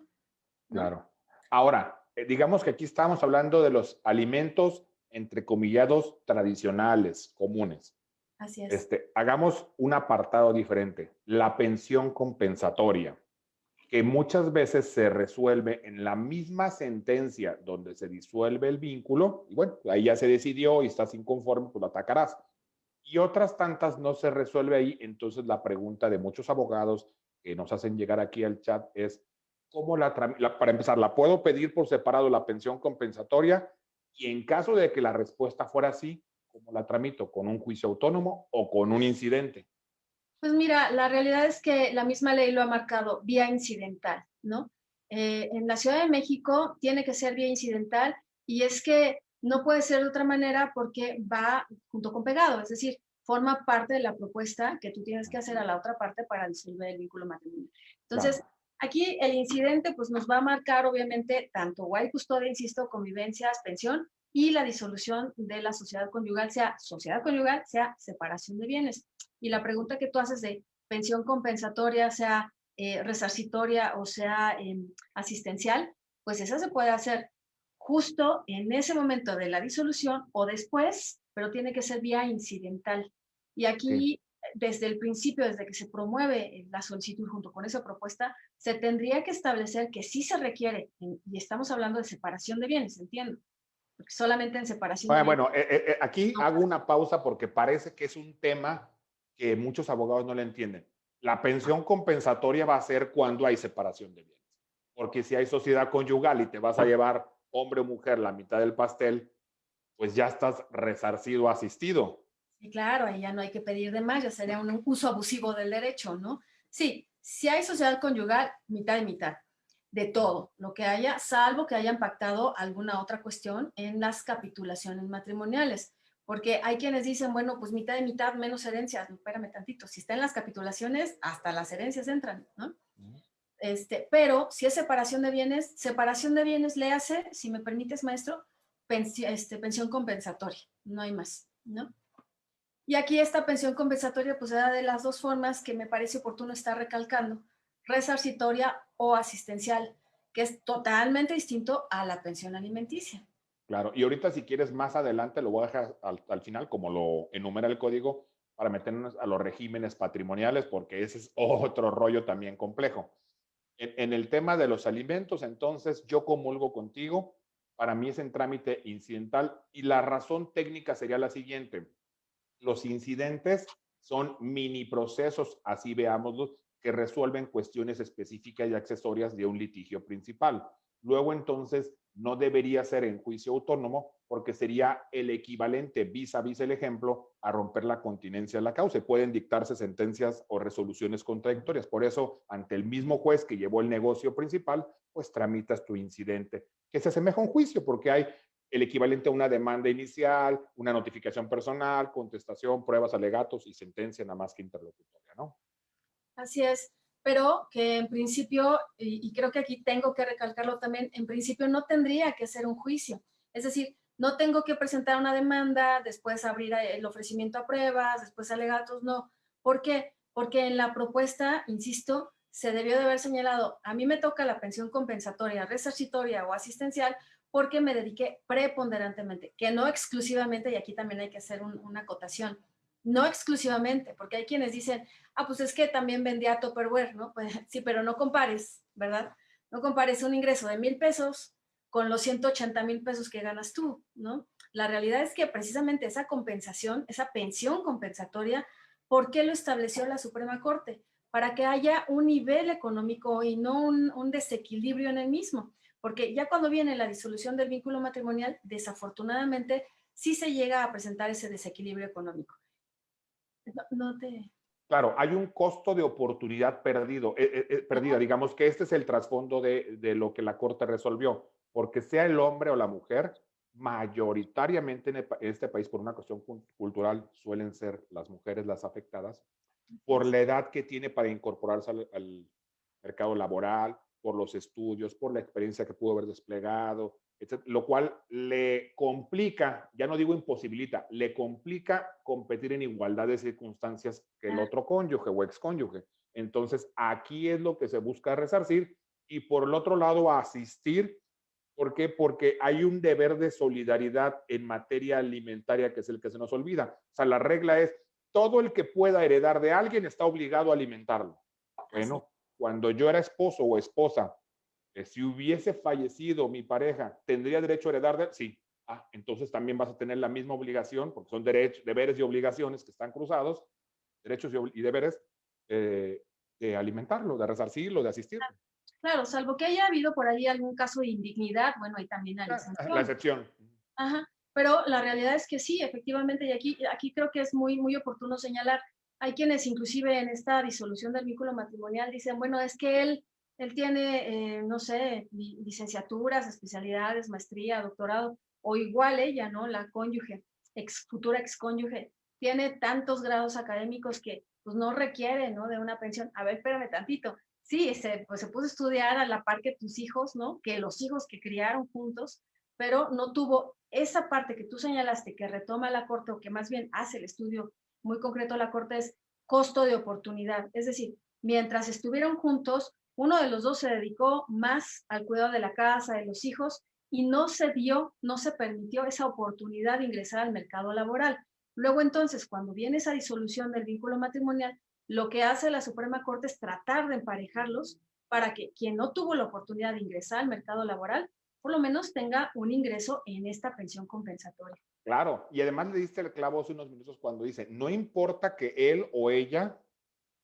¿no? Claro. Ahora, digamos que aquí estamos hablando de los alimentos entrecomillados tradicionales, comunes. Así es. Hagamos un apartado diferente, la pensión compensatoria, que muchas veces se resuelve en la misma sentencia donde se disuelve el vínculo, y bueno, ahí ya se decidió y estás inconforme, pues lo atacarás. Y otras tantas no se resuelve ahí, entonces la pregunta de muchos abogados que nos hacen llegar aquí al chat es, ¿cómo para empezar, la puedo pedir por separado la pensión compensatoria? Y en caso de que la respuesta fuera así, ¿cómo la tramito? ¿Con un juicio autónomo o con un incidente? Pues mira, la realidad es que la misma ley lo ha marcado, vía incidental, ¿no? En la Ciudad de México tiene que ser vía incidental y es que no puede ser de otra manera porque va junto con pegado, es decir, forma parte de la propuesta que tú tienes que hacer a la otra parte para disolver el vínculo matrimonial. Entonces, Claro. aquí el incidente pues nos va a marcar obviamente tanto guay custodia, insisto, convivencias, pensión y la disolución de la sociedad conyugal, sea separación de bienes. Y la pregunta que tú haces de pensión compensatoria, sea resarcitoria o sea asistencial, pues esa se puede hacer justo en ese momento de la disolución o después, pero tiene que ser vía incidental. Y Okay. aquí, desde el principio, desde que se promueve la solicitud junto con esa propuesta, se tendría que establecer que sí se requiere, y estamos hablando de separación de bienes, entiendo, porque solamente en separación de bienes. Bueno, aquí hago una pausa porque parece que es un tema que muchos abogados no le entienden. La pensión compensatoria va a ser cuando hay separación de bienes. Porque si hay sociedad conyugal y te vas a llevar hombre o mujer la mitad del pastel, pues ya estás resarcido, asistido. Y claro, ahí ya no hay que pedir de más, ya sería un uso abusivo del derecho, ¿no? Sí, si hay sociedad conyugal, mitad y mitad, de todo lo que haya, salvo que hayan pactado alguna otra cuestión en las capitulaciones matrimoniales. Porque hay quienes dicen, bueno, pues mitad y mitad, menos herencias. No, espérame tantito, si está en las capitulaciones, hasta las herencias entran, ¿no? Pero si es separación de bienes le hace, si me permites, maestro, pensión compensatoria, no hay más, ¿no? Y aquí esta pensión compensatoria pues se da de las dos formas que me parece oportuno estar recalcando, resarcitoria o asistencial, que es totalmente distinto a la pensión alimenticia. Claro, y ahorita si quieres más adelante lo voy a dejar al final, como lo enumera el código, para meternos a los regímenes patrimoniales, porque ese es otro rollo también complejo. En el tema de los alimentos, entonces yo comulgo contigo, para mí es en trámite incidental y la razón técnica sería la siguiente. Los incidentes son mini procesos, así veámoslos, que resuelven cuestiones específicas y accesorias de un litigio principal. Luego entonces no debería ser en juicio autónomo porque sería el equivalente vis a vis el ejemplo a romper la continencia de la causa. Pueden dictarse sentencias o resoluciones contradictorias. Por eso, ante el mismo juez que llevó el negocio principal, pues tramitas tu incidente, que se asemeja a un juicio porque hay el equivalente a una demanda inicial, una notificación personal, contestación, pruebas, alegatos y sentencia nada más que interlocutoria, ¿no? Así es, pero que en principio, y creo que aquí tengo que recalcarlo también, en principio no tendría que ser un juicio. Es decir, no tengo que presentar una demanda, después abrir el ofrecimiento a pruebas, después alegatos, no. ¿Por qué? Porque en la propuesta, insisto, se debió de haber señalado, a mí me toca la pensión compensatoria, resarcitoria o asistencial porque me dediqué preponderantemente, que no exclusivamente, y aquí también hay que hacer una acotación, no exclusivamente, porque hay quienes dicen, ah, pues es que también vendía Tupperware, ¿no? Pues sí, pero no compares, ¿verdad? No compares un ingreso de 1,000 pesos con los 180,000 pesos que ganas tú, ¿no? La realidad es que precisamente esa compensación, esa pensión compensatoria, ¿por qué lo estableció la Suprema Corte? Para que haya un nivel económico y no un desequilibrio en el mismo. Porque ya cuando viene la disolución del vínculo matrimonial, desafortunadamente sí se llega a presentar ese desequilibrio económico. No, no te... Claro, hay un costo de oportunidad perdida. Ajá. Digamos que este es el trasfondo de lo que la Corte resolvió, porque sea el hombre o la mujer, mayoritariamente en este país, por una cuestión cultural, suelen ser las mujeres las afectadas, por la edad que tiene para incorporarse al mercado laboral, por los estudios, por la experiencia que pudo haber desplegado, etc. Lo cual le complica, ya no digo imposibilita, le complica competir en igualdad de circunstancias que el otro cónyuge o excónyuge. Entonces, aquí es lo que se busca resarcir y por el otro lado, asistir. ¿Por qué? Porque hay un deber de solidaridad en materia alimentaria que es el que se nos olvida. O sea, la regla es, todo el que pueda heredar de alguien está obligado a alimentarlo. Así. Bueno, cuando yo era esposo o esposa, si hubiese fallecido mi pareja, ¿tendría derecho a heredar de él? Sí. Ah, entonces también vas a tener la misma obligación, porque son derechos, deberes y obligaciones que están cruzados, derechos y deberes de alimentarlo, de resarcirlo, de asistirlo. Claro, salvo que haya habido por ahí algún caso de indignidad, bueno, ahí también hay La exención. excepción. Ajá, pero la realidad es que sí, efectivamente, y aquí creo que es muy oportuno señalar, hay quienes inclusive en esta disolución del vínculo matrimonial dicen, bueno, es que él tiene, no sé, licenciaturas, especialidades, maestría, doctorado, o igual ella, ¿no? La cónyuge, futura excónyuge, tiene tantos grados académicos que pues no requiere, ¿no? De una pensión. A ver, espérame tantito. Sí, pues se puso a estudiar a la par que tus hijos, ¿no? Que los hijos que criaron juntos, pero no tuvo esa parte que tú señalaste que retoma la Corte o que más bien hace el estudio muy concreto la Corte es costo de oportunidad. Es decir, mientras estuvieron juntos, uno de los dos se dedicó más al cuidado de la casa, de los hijos, y no se dio, no se permitió esa oportunidad de ingresar al mercado laboral. Luego entonces, cuando viene esa disolución del vínculo matrimonial, lo que hace la Suprema Corte es tratar de emparejarlos para que quien no tuvo la oportunidad de ingresar al mercado laboral por lo menos tenga un ingreso en esta pensión compensatoria. Claro, y además le diste el clavo hace unos minutos cuando dice, no importa que él o ella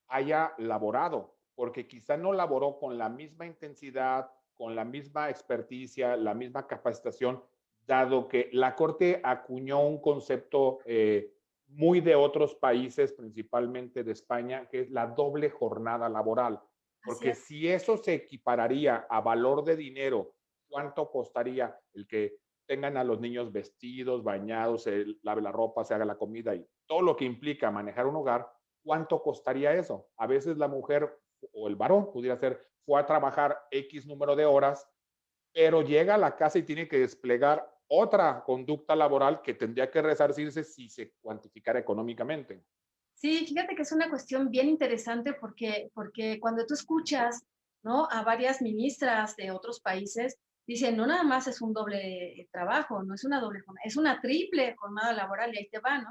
haya laborado, porque quizá no laboró con la misma intensidad, con la misma experticia, la misma capacitación, dado que la Corte acuñó un concepto muy de otros países, principalmente de España, que es la doble jornada laboral. Así Porque es. si eso se equipararía a valor de dinero, ¿cuánto costaría el que tengan a los niños vestidos, bañados, se lave la ropa, se haga la comida y todo lo que implica manejar un hogar? ¿Cuánto costaría eso? A veces la mujer o el varón pudiera ser, fue a trabajar X número de horas, pero llega a la casa y tiene que desplegar otra conducta laboral que tendría que resarcirse si se cuantificara económicamente. Sí, fíjate que es una cuestión bien interesante porque cuando tú escuchas, ¿no? A varias ministras de otros países, dicen, no nada más es un doble trabajo, no es una doble jornada, es una triple jornada laboral y ahí te va, ¿no?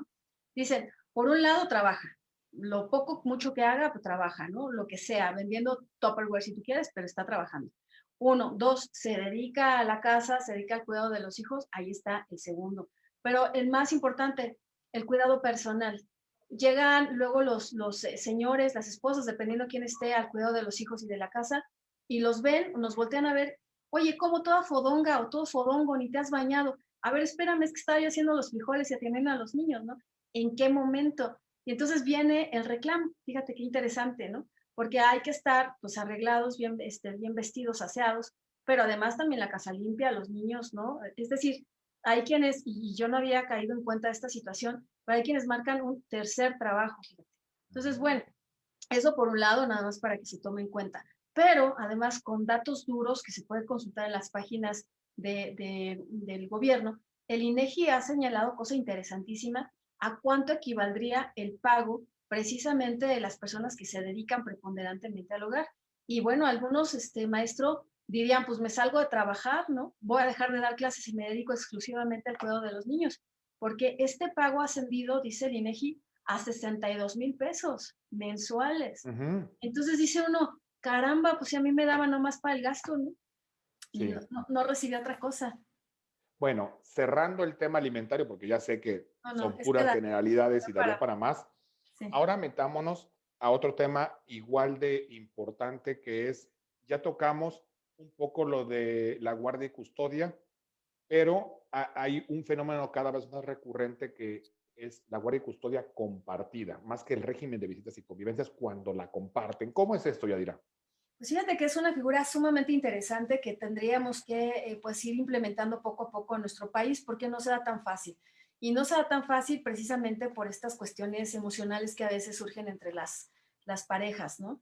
Dicen, por un lado trabaja, lo poco, mucho que haga, pues trabaja, ¿no? Lo que sea, vendiendo Tupperware si tú quieres, pero está trabajando. Uno, dos, se dedica a la casa, se dedica al cuidado de los hijos, ahí está el segundo. Pero el más importante, el cuidado personal. Llegan luego los señores, las esposas, dependiendo quién esté al cuidado de los hijos y de la casa, y los ven, nos voltean a ver, oye, como toda fodonga o todo fodongo, ni te has bañado. A ver, espérame, es que estaba yo haciendo los frijoles y atendiendo a los niños, ¿no? ¿En qué momento? Y entonces viene el reclamo, fíjate qué interesante, ¿no? Porque hay que estar pues arreglados, bien, bien vestidos, aseados, pero además también la casa limpia, los niños, ¿no? Es decir, hay quienes, y yo no había caído en cuenta de esta situación, pero hay quienes marcan un tercer trabajo, fíjate. Entonces, bueno, eso por un lado, nada más para que se tome en cuenta. Pero además con datos duros que se puede consultar en las páginas del gobierno, el INEGI ha señalado cosa interesantísima a cuánto equivaldría el pago precisamente de las personas que se dedican preponderantemente al hogar. Y bueno, algunos, maestro, dirían, pues me salgo de trabajar, ¿no? Voy a dejar de dar clases y me dedico exclusivamente al cuidado de los niños, porque este pago ha ascendido, dice el INEGI, a 62,000 pesos mensuales. Ujú. Entonces dice uno, caramba, pues si a mí me daba nomás para el gasto, ¿no? Y no, Sí. no, no recibía otra cosa. Bueno, cerrando el tema alimentario, porque ya sé que No, no, son es que puras da, generalidades da y daría para, para más, sí. ahora metámonos a otro tema igual de importante que es, ya tocamos un poco lo de la guardia y custodia, pero hay un fenómeno cada vez más recurrente que es la guardia y custodia compartida, más que el régimen de visitas y convivencias cuando la comparten. ¿Cómo es esto, Yadira? Pues fíjate que es una figura sumamente interesante que tendríamos que pues ir implementando poco a poco en nuestro país porque no se da tan fácil. Y no se da tan fácil precisamente por estas cuestiones emocionales que a veces surgen entre las parejas, ¿no?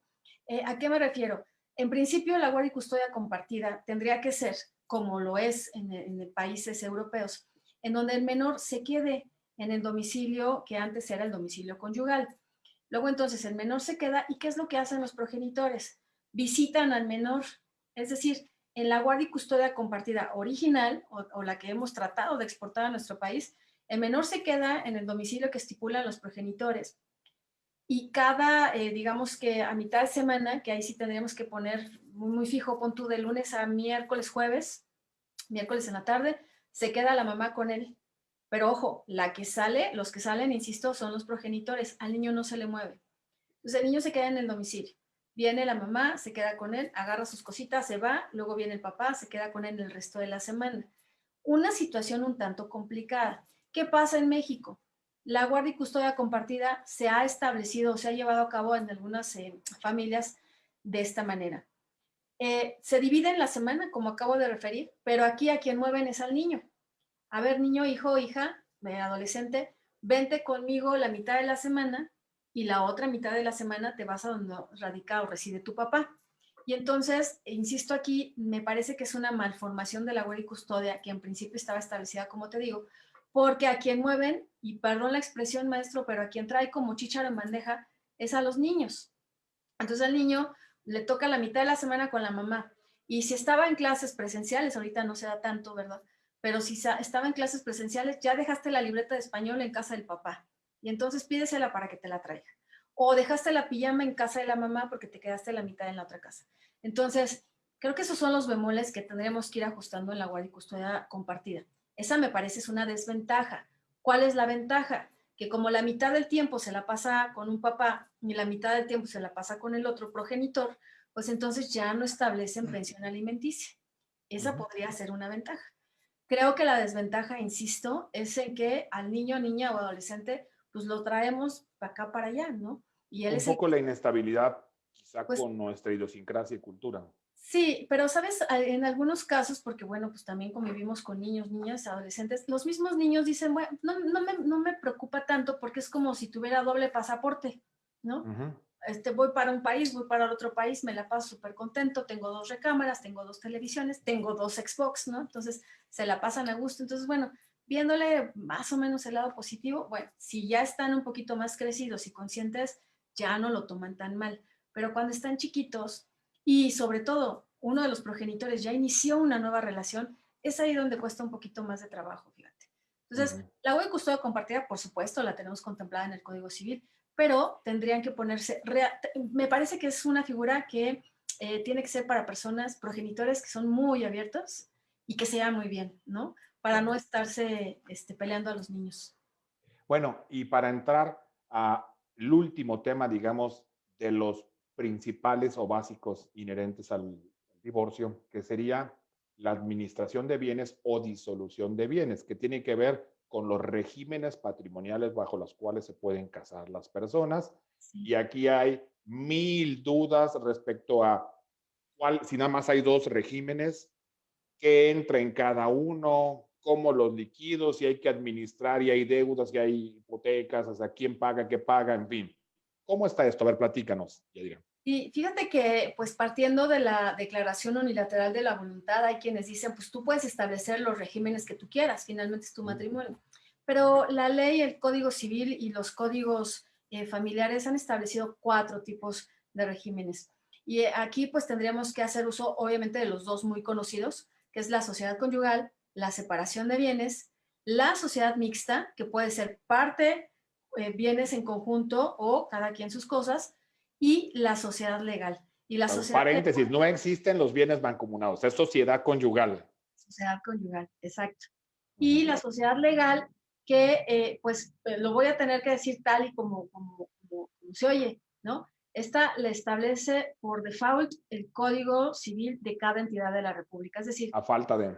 ¿A qué me refiero? En principio, la guardia y custodia compartida tendría que ser, como lo es en países europeos, en donde el menor se quede en el domicilio que antes era el domicilio conyugal. Luego entonces el menor se queda y ¿qué es lo que hacen los progenitores? Visitan al menor, es decir, en la guardia y custodia compartida original o la que hemos tratado de exportar a nuestro país, el menor se queda en el domicilio que estipulan los progenitores y cada, digamos que a mitad de semana, que ahí sí tendríamos que poner muy, muy fijo, pon tú de lunes a miércoles, jueves, miércoles en la tarde, se queda la mamá con él. Pero ojo, la que sale, los que salen, insisto, son los progenitores. Al niño no se le mueve. Entonces el niño se queda en el domicilio. Viene la mamá, se queda con él, agarra sus cositas, se va, luego viene el papá, se queda con él el resto de la semana. Una situación un tanto complicada. ¿Qué pasa en México? La guardia y custodia compartida se ha establecido, se ha llevado a cabo en algunas familias de esta manera. Se divide en la semana, como acabo de referir, pero aquí a quien mueven es al niño. A ver, niño, hijo, hija, adolescente, vente conmigo la mitad de la semana y la otra mitad de la semana te vas a donde radica o reside tu papá. Y entonces, insisto aquí, me parece que es una malformación de la guardia y custodia que en principio estaba establecida, como te digo, porque a quien mueven, y perdón la expresión maestro, pero a quien trae como chícharo en bandeja es a los niños. Entonces al niño le toca la mitad de la semana con la mamá. Y si estaba en clases presenciales, ahorita no se da tanto, ¿verdad? Pero si estaba en clases presenciales, ya dejaste la libreta de español en casa del papá. Y entonces pídesela para que te la traiga. O dejaste la pijama en casa de la mamá porque te quedaste la mitad en la otra casa. Entonces, creo que esos son los bemoles que tendremos que ir ajustando en la guardia y custodia compartida. Esa me parece es una desventaja. ¿Cuál es la ventaja? Que como la mitad del tiempo se la pasa con un papá y la mitad del tiempo se la pasa con el otro progenitor, pues entonces ya no establecen pensión alimenticia. Esa Ujú. podría ser una ventaja. Creo que la desventaja, insisto, es en que al niño, niña o adolescente, pues lo traemos para acá, para allá, ¿no? Y él Un es el poco la inestabilidad, quizá pues con nuestra idiosincrasia y cultura. sí, pero sabes, en algunos casos, porque bueno, pues también convivimos con niños, niñas, adolescentes, los mismos niños dicen, bueno, no me preocupa tanto porque es como si tuviera doble pasaporte, ¿no? Ujú. Voy para un país, voy para el otro país, me la paso súper contento, tengo 2 recámaras, tengo 2 televisiones, tengo 2 Xbox, ¿no? Entonces se la pasan a gusto. Entonces, bueno, viéndole más o menos el lado positivo, bueno, si ya están un poquito más crecidos y conscientes, ya no lo toman tan mal. Pero cuando están chiquitos y sobre todo uno de los progenitores ya inició una nueva relación, es ahí donde cuesta un poquito más de trabajo, fíjate. Entonces, Ujú. la web custodia compartida, por supuesto, la tenemos contemplada en el Código Civil, pero tendrían que ponerse, me parece que es una figura que tiene que ser para personas, progenitores que son muy abiertos y que se llevan muy bien, ¿no? Para no Claro. estarse peleando a los niños. Bueno, y para entrar al último tema, digamos, de los principales o básicos inherentes al divorcio, que sería la administración de bienes o disolución de bienes, que tiene que ver con los regímenes patrimoniales bajo los cuales se pueden casar las personas. Sí. Y aquí hay mil dudas respecto a cuál, si nada más hay dos regímenes, qué entra en cada uno, cómo los liquidos, si hay que administrar, y hay deudas, y hay hipotecas, o sea, quién paga, qué paga, en fin. ¿Cómo está esto? A ver, platícanos, Yadira. Y fíjate que, pues partiendo de la declaración unilateral de la voluntad, hay quienes dicen, pues tú puedes establecer los regímenes que tú quieras, finalmente es tu matrimonio. Pero la ley, el Código Civil y los códigos familiares han establecido 4 tipos de regímenes. Y aquí pues tendríamos que hacer uso, obviamente, de los 2 muy conocidos, que es la sociedad conyugal, la separación de bienes, la sociedad mixta, que puede ser parte, bienes en conjunto o cada quien sus cosas, y la sociedad legal. Y la sociedad legal, Paréntesis, no existen los bienes mancomunados, es sociedad conyugal. sociedad conyugal, exacto. Ujú. Y la sociedad legal, que pues lo voy a tener que decir tal y como se oye, ¿no? Esta le establece por default el Código Civil de cada entidad de la República. Es decir, A falta de...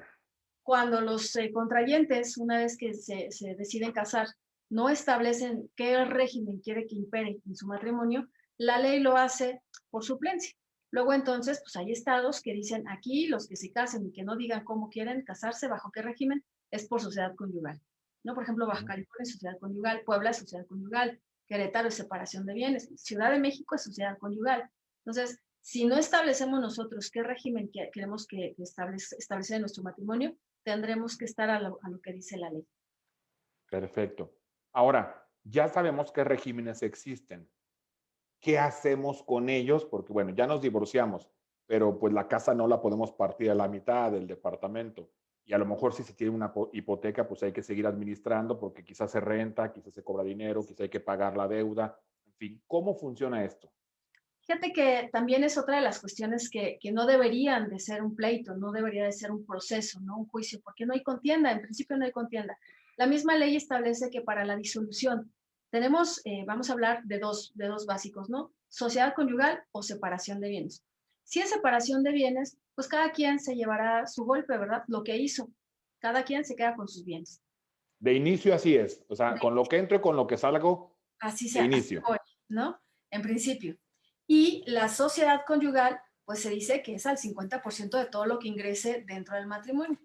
cuando los contrayentes, una vez que se deciden casar, no establecen qué régimen quiere que impere en su matrimonio, la ley lo hace por suplencia. Luego entonces, pues hay estados que dicen aquí los que se casen y que no digan cómo quieren casarse, bajo qué régimen, es por sociedad conyugal. ¿No? Por ejemplo, Baja Ujú. California es sociedad conyugal, Puebla es sociedad conyugal, Querétaro es separación de bienes, Ciudad de México es sociedad conyugal. Entonces, si no establecemos nosotros qué régimen queremos que establecer en nuestro matrimonio, tendremos que estar a lo que dice la ley. Perfecto. Ahora, ya sabemos qué regímenes existen. ¿Qué hacemos con ellos? Porque, bueno, ya nos divorciamos, pero pues la casa no la podemos partir a la mitad del departamento. Y a lo mejor si se tiene una hipoteca, pues hay que seguir administrando porque quizás se renta, quizás se cobra dinero, quizás hay que pagar la deuda. En fin, ¿cómo funciona esto? Fíjate que también es otra de las cuestiones que no deberían de ser un pleito, no debería de ser un proceso, ¿no? Un juicio, porque no hay contienda, en principio no hay contienda. La misma ley establece que para la disolución tenemos, vamos a hablar de dos básicos, ¿no? Sociedad conyugal o separación de bienes. Si es separación de bienes, pues cada quien se llevará su golpe, ¿verdad? Lo que hizo. Cada quien se queda con sus bienes. De inicio así es, o sea, con lo que entro y con lo que salgo, de Así inicio. voy, ¿no? En principio. Y la sociedad conyugal, pues se dice que es al 50% de todo lo que ingrese dentro del matrimonio.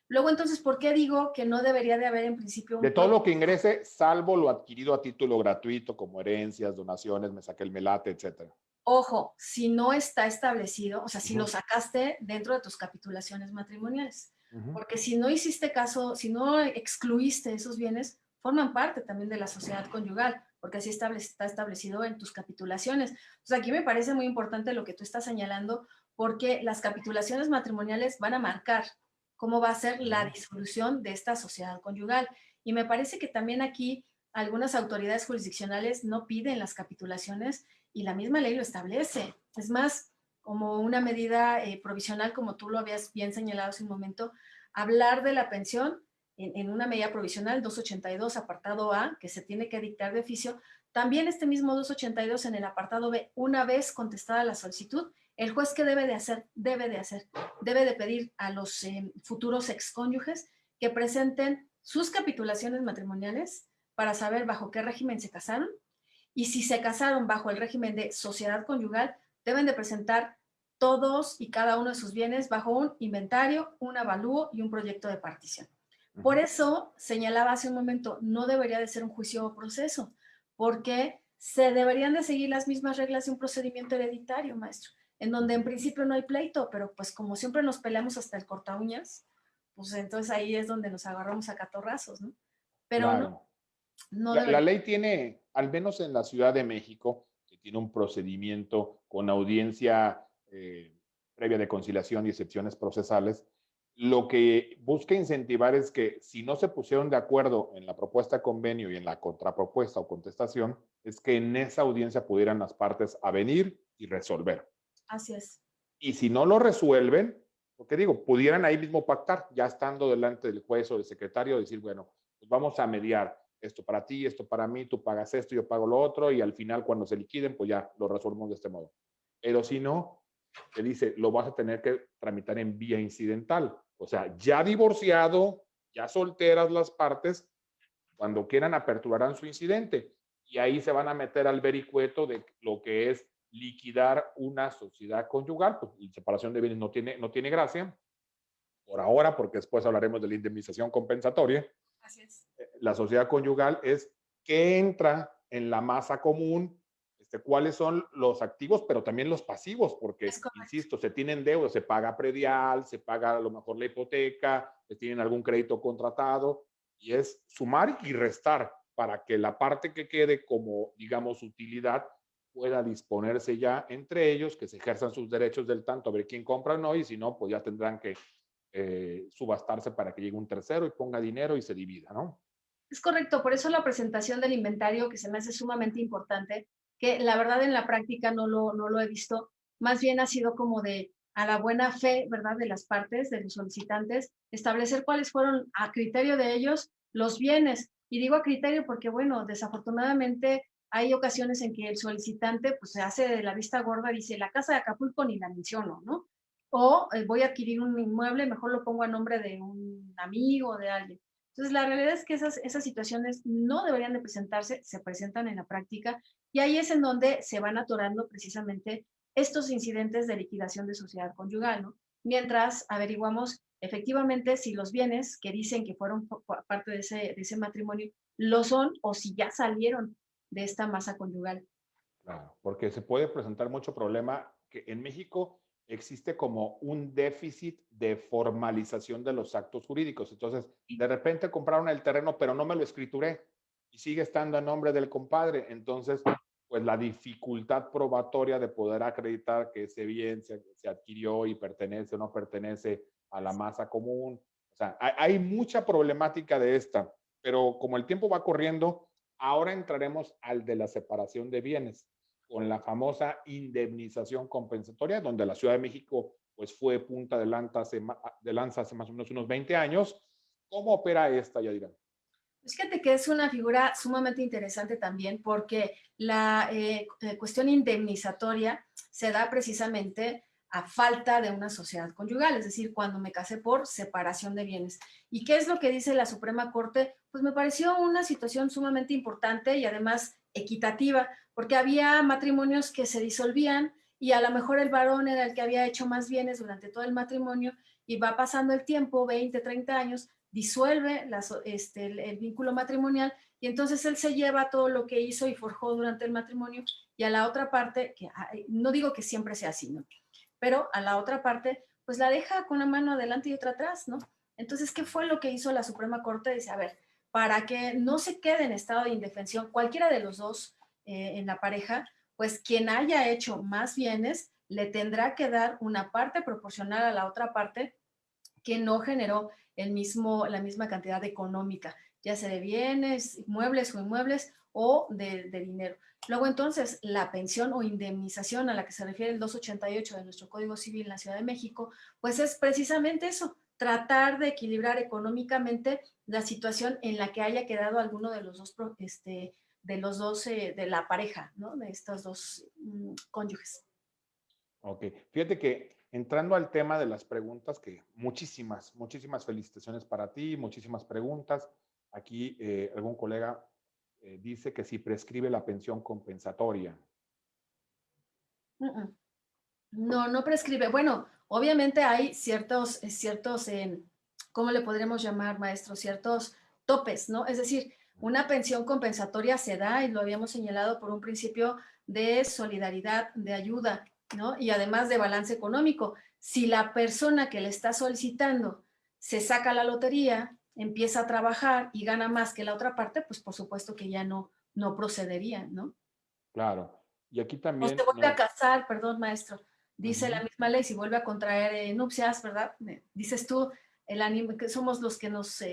Luego, entonces, ¿por qué digo que no debería de haber en principio De un todo pleito? lo que ingrese, salvo lo adquirido a título gratuito, como herencias, donaciones, me saqué el melate, etcétera. Ojo, si no está establecido, o sea, si lo Ujú, sacaste dentro de tus capitulaciones matrimoniales, ujú. porque si no hiciste caso, si no excluiste esos bienes, forman parte también de la sociedad conyugal, porque así está establecido en tus capitulaciones. Entonces, aquí me parece muy importante lo que tú estás señalando, porque las capitulaciones matrimoniales van a marcar cómo va a ser la Ujú. disolución de esta sociedad conyugal. Y me parece que también aquí algunas autoridades jurisdiccionales no piden las capitulaciones y la misma ley lo establece. Es más, como una medida provisional, como tú lo habías bien señalado hace un momento, hablar de la pensión en una medida provisional 282, apartado A, que se tiene que dictar de oficio, también este mismo 282 en el apartado B, una vez contestada la solicitud, el juez que debe de pedir a los futuros excónyuges que presenten sus capitulaciones matrimoniales para saber bajo qué régimen se casaron y si se casaron bajo el régimen de sociedad conyugal, deben de presentar todos y cada uno de sus bienes bajo un inventario, un avalúo y un proyecto de partición. Por Ujú. eso señalaba hace un momento, no debería de ser un juicio o proceso, porque se deberían de seguir las mismas reglas de un procedimiento hereditario, maestro, en donde en principio no hay pleito, pero pues como siempre nos peleamos hasta el corta uñas, pues entonces ahí es donde nos agarramos a catorrazos, ¿no? Pero no, Claro. no La debería. ley tiene, al menos en la Ciudad de México, que tiene un procedimiento con audiencia previa de conciliación y excepciones procesales, lo que busca incentivar es que si no se pusieron de acuerdo en la propuesta de convenio y en la contrapropuesta o contestación, es que en esa audiencia pudieran las partes avenir y resolver. Así es. Y si no lo resuelven, porque digo, pudieran ahí mismo pactar, ya estando delante del juez o del secretario, decir, bueno, pues vamos a mediar esto para ti, esto para mí, tú pagas esto, yo pago lo otro, y al final cuando se liquiden, pues ya lo resolvemos de este modo. Pero si no, te dice, lo vas a tener que tramitar en vía incidental. O sea, ya divorciado, ya solteras las partes, cuando quieran aperturarán su incidente y ahí se van a meter al vericueto de lo que es liquidar una sociedad conyugal, pues la separación de bienes no tiene gracia por ahora, porque después hablaremos de la indemnización compensatoria. Así es. La sociedad conyugal es qué entra en la masa común, cuáles son los activos, pero también los pasivos, Es porque, correcto. insisto, se tienen deudas, se paga predial, se paga a lo mejor la hipoteca, se tienen algún crédito contratado, y es sumar y restar para que la parte que quede como, digamos, utilidad pueda disponerse ya entre ellos, que se ejerzan sus derechos del tanto, a ver quién compra o no, y si no, pues ya tendrán que subastarse para que llegue un tercero y ponga dinero y se divida, ¿no? Es correcto, por eso la presentación del inventario que se me hace sumamente importante, que la verdad en la práctica no lo he visto, más bien ha sido como de a la buena fe, ¿verdad? De las partes, de los solicitantes, establecer cuáles fueron a criterio de ellos los bienes. Y digo a criterio porque, bueno, desafortunadamente hay ocasiones en que el solicitante pues se hace de la vista gorda, dice, la casa de Acapulco ni la menciono, ¿no? O voy a adquirir un inmueble, mejor lo pongo a nombre de un amigo, de alguien. Entonces, la realidad es que esas situaciones no deberían de presentarse, se presentan en la práctica y ahí es en donde se van atorando precisamente estos incidentes de liquidación de sociedad conyugal, ¿no? Mientras averiguamos efectivamente si los bienes que dicen que fueron parte de ese matrimonio lo son o si ya salieron de esta masa conyugal. Claro, porque se puede presentar mucho problema que en México existe como un déficit de formalización de los actos jurídicos. Entonces, de repente compraron el terreno, pero no me lo escrituré y sigue estando a nombre del compadre. Entonces, pues la dificultad probatoria de poder acreditar que ese bien se adquirió y pertenece o no pertenece a la masa común. O sea, hay mucha problemática de esta, pero como el tiempo va corriendo, ahora entraremos al de la separación de bienes con la famosa indemnización compensatoria, donde la Ciudad de México pues fue punta de lanza hace más o menos unos 20 años. ¿Cómo opera esta, Yadira? Pues fíjate que es una figura sumamente interesante también porque la cuestión indemnizatoria se da precisamente a falta de una sociedad conyugal, es decir, cuando me casé por separación de bienes. ¿Y qué es lo que dice la Suprema Corte? Pues me pareció una situación sumamente importante y además equitativa, porque había matrimonios que se disolvían y a lo mejor el varón era el que había hecho más bienes durante todo el matrimonio y va pasando el tiempo, 20, 30 años, disuelve el vínculo matrimonial y entonces él se lleva todo lo que hizo y forjó durante el matrimonio y a la otra parte, que no digo que siempre sea así, ¿no? Pero a la otra parte, pues la deja con una mano adelante y otra atrás, ¿no? Entonces, ¿qué fue lo que hizo la Suprema Corte? Dice, a ver, para que no se quede en estado de indefensión cualquiera de los dos en la pareja, pues quien haya hecho más bienes le tendrá que dar una parte proporcional a la otra parte que no generó la misma cantidad económica, ya sea de bienes, muebles o inmuebles o de dinero. Luego entonces la pensión o indemnización a la que se refiere el 288 de nuestro Código Civil en la Ciudad de México, pues es precisamente eso, tratar de equilibrar económicamente la situación en la que haya quedado alguno de los dos, de la pareja, ¿no? De estos dos cónyuges. Ok, fíjate que entrando al tema de las preguntas, que muchísimas felicitaciones para ti, muchísimas preguntas. Aquí algún colega dice que si prescribe la pensión compensatoria. Mm, mm. No, no prescribe. Bueno, obviamente hay ciertos, ¿cómo le podríamos llamar, maestro? Ciertos topes, ¿no? Es decir, una pensión compensatoria se da, y lo habíamos señalado, por un principio de solidaridad, de ayuda, ¿no? Y además de balance económico. Si la persona que le está solicitando se saca la lotería, empieza a trabajar y gana más que la otra parte, pues por supuesto que ya no procedería, ¿no? Claro. Y aquí O se también vuelve a nos... casar, perdón, maestro. Dice la Ujú. misma ley, si vuelve a contraer nupcias, ¿verdad? Dices tú, el anime, que somos los que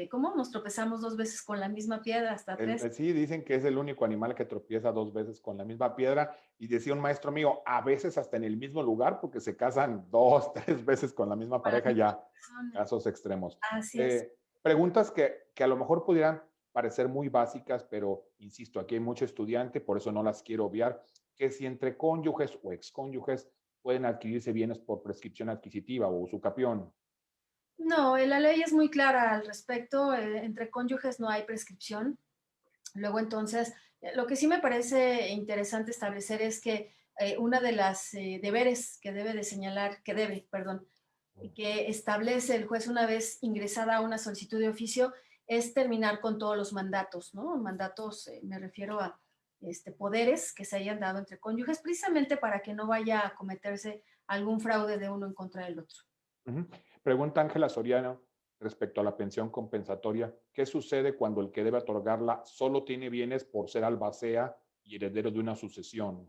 ¿cómo? Nos tropezamos dos veces con la misma piedra, hasta tres. Sí, dicen que es el único animal que tropieza dos veces con la misma piedra. Y decía un maestro mío, a veces hasta en el mismo lugar, porque se casan dos, tres veces con la misma Con la pareja, misma ya persona. casos extremos. Así es. Preguntas que a lo mejor pudieran parecer muy básicas, pero insisto, aquí hay mucho estudiante, por eso no las quiero obviar, que si entre cónyuges o excónyuges pueden adquirirse bienes por prescripción adquisitiva o usucapión. No, la ley es muy clara al respecto. Entre cónyuges no hay prescripción. Luego, entonces, lo que sí me parece interesante establecer es que una de las deberes que debe de señalar, que debe, perdón, que establece el juez una vez ingresada a una solicitud de oficio es terminar con todos los mandatos, ¿no? Mandatos, me refiero a poderes que se hayan dado entre cónyuges, precisamente para que no vaya a cometerse algún fraude de uno en contra del otro. Ujú. Pregunta Ángela Soriano respecto a la pensión compensatoria. ¿Qué sucede cuando el que debe otorgarla solo tiene bienes por ser albacea y heredero de una sucesión?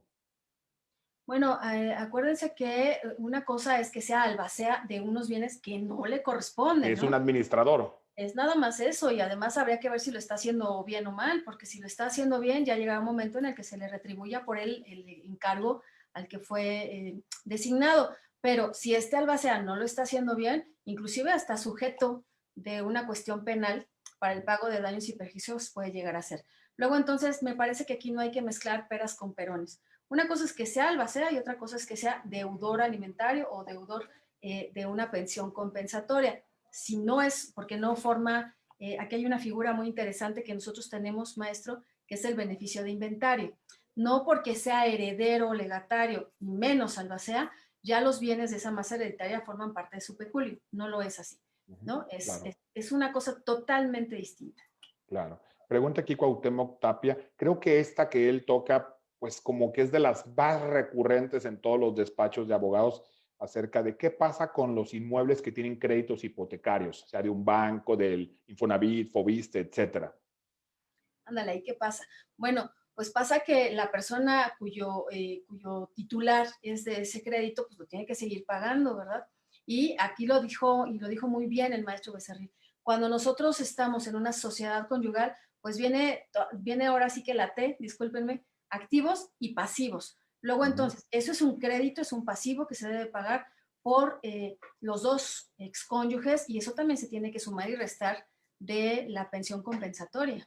Bueno, acuérdense que una cosa es que sea albacea de unos bienes que no le corresponden, Es ¿no? un administrador. Es nada más eso, y además habría que ver si lo está haciendo bien o mal, porque si lo está haciendo bien, ya llegará un momento en el que se le retribuya por el encargo al que fue designado. Pero si este albacea no lo está haciendo bien, inclusive hasta sujeto de una cuestión penal para el pago de daños y perjuicios puede llegar a ser. Luego, entonces, me parece que aquí no hay que mezclar peras con perones. Una cosa es que sea albacea y otra cosa es que sea deudor alimentario o deudor de una pensión compensatoria. Si no es porque no forma, aquí hay una figura muy interesante que nosotros tenemos, maestro, que es el beneficio de inventario. No porque sea heredero o legatario, menos albacea, ya los bienes de esa masa hereditaria forman parte de su peculio. No lo es así, Ujú. ¿no? Claro, Es una cosa totalmente distinta. claro. Pregunta aquí Cuauhtémoc Tapia. Creo que esta que él toca, pues como que es de las más recurrentes en todos los despachos de abogados acerca de qué pasa con los inmuebles que tienen créditos hipotecarios, o sea, de un banco, del Infonavit, Fobiste, etcétera. Ándale, ¿y qué pasa? Bueno, pues pasa que la persona cuyo titular es de ese crédito, pues lo tiene que seguir pagando, ¿verdad? Y aquí lo dijo, y lo dijo muy bien el maestro Becerril. Cuando nosotros estamos en una sociedad conyugal, pues viene ahora sí que la T, discúlpenme, activos y pasivos. Luego, Ujú. entonces, eso es un crédito, es un pasivo que se debe pagar por los dos excónyuges, y eso también se tiene que sumar y restar de la pensión compensatoria.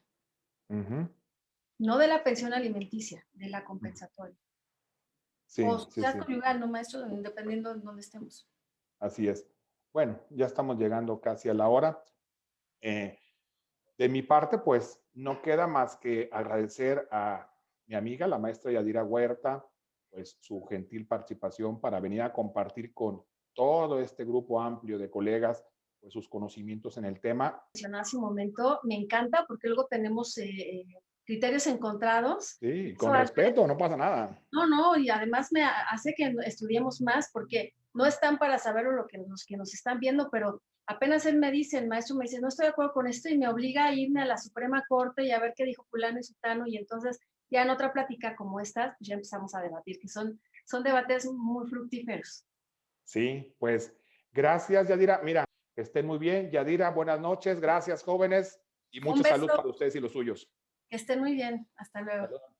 Ujú. No de la pensión alimenticia, de la compensatoria. O Sí, sí, sociedad sí. conyugal, no, maestro, dependiendo de dónde estemos. Así es. Bueno, ya estamos llegando casi a la hora. Eh, de mi parte, pues no queda más que agradecer a mi amiga, la maestra Yadira Huerta, pues su gentil participación para venir a compartir con todo este grupo amplio de colegas, pues sus conocimientos en el tema. Mencionaba hace un momento, me encanta porque luego tenemos criterios encontrados. Sí, Eso con respeto, no pasa nada. no, y además me hace que estudiemos más porque no están para saberlo los que nos están viendo, pero apenas él me dice, el maestro me dice, no estoy de acuerdo con esto y me obliga a irme a la Suprema Corte y a ver qué dijo fulano y sutano, y entonces ya en otra plática como esta, pues ya empezamos a debatir, que son debates muy fructíferos. Sí, pues gracias, Yadira. Mira, que estén muy bien. Yadira, buenas noches. Gracias, jóvenes. Y Un mucha salud beso, para ustedes y los suyos. que estén muy bien, hasta luego. Saludos.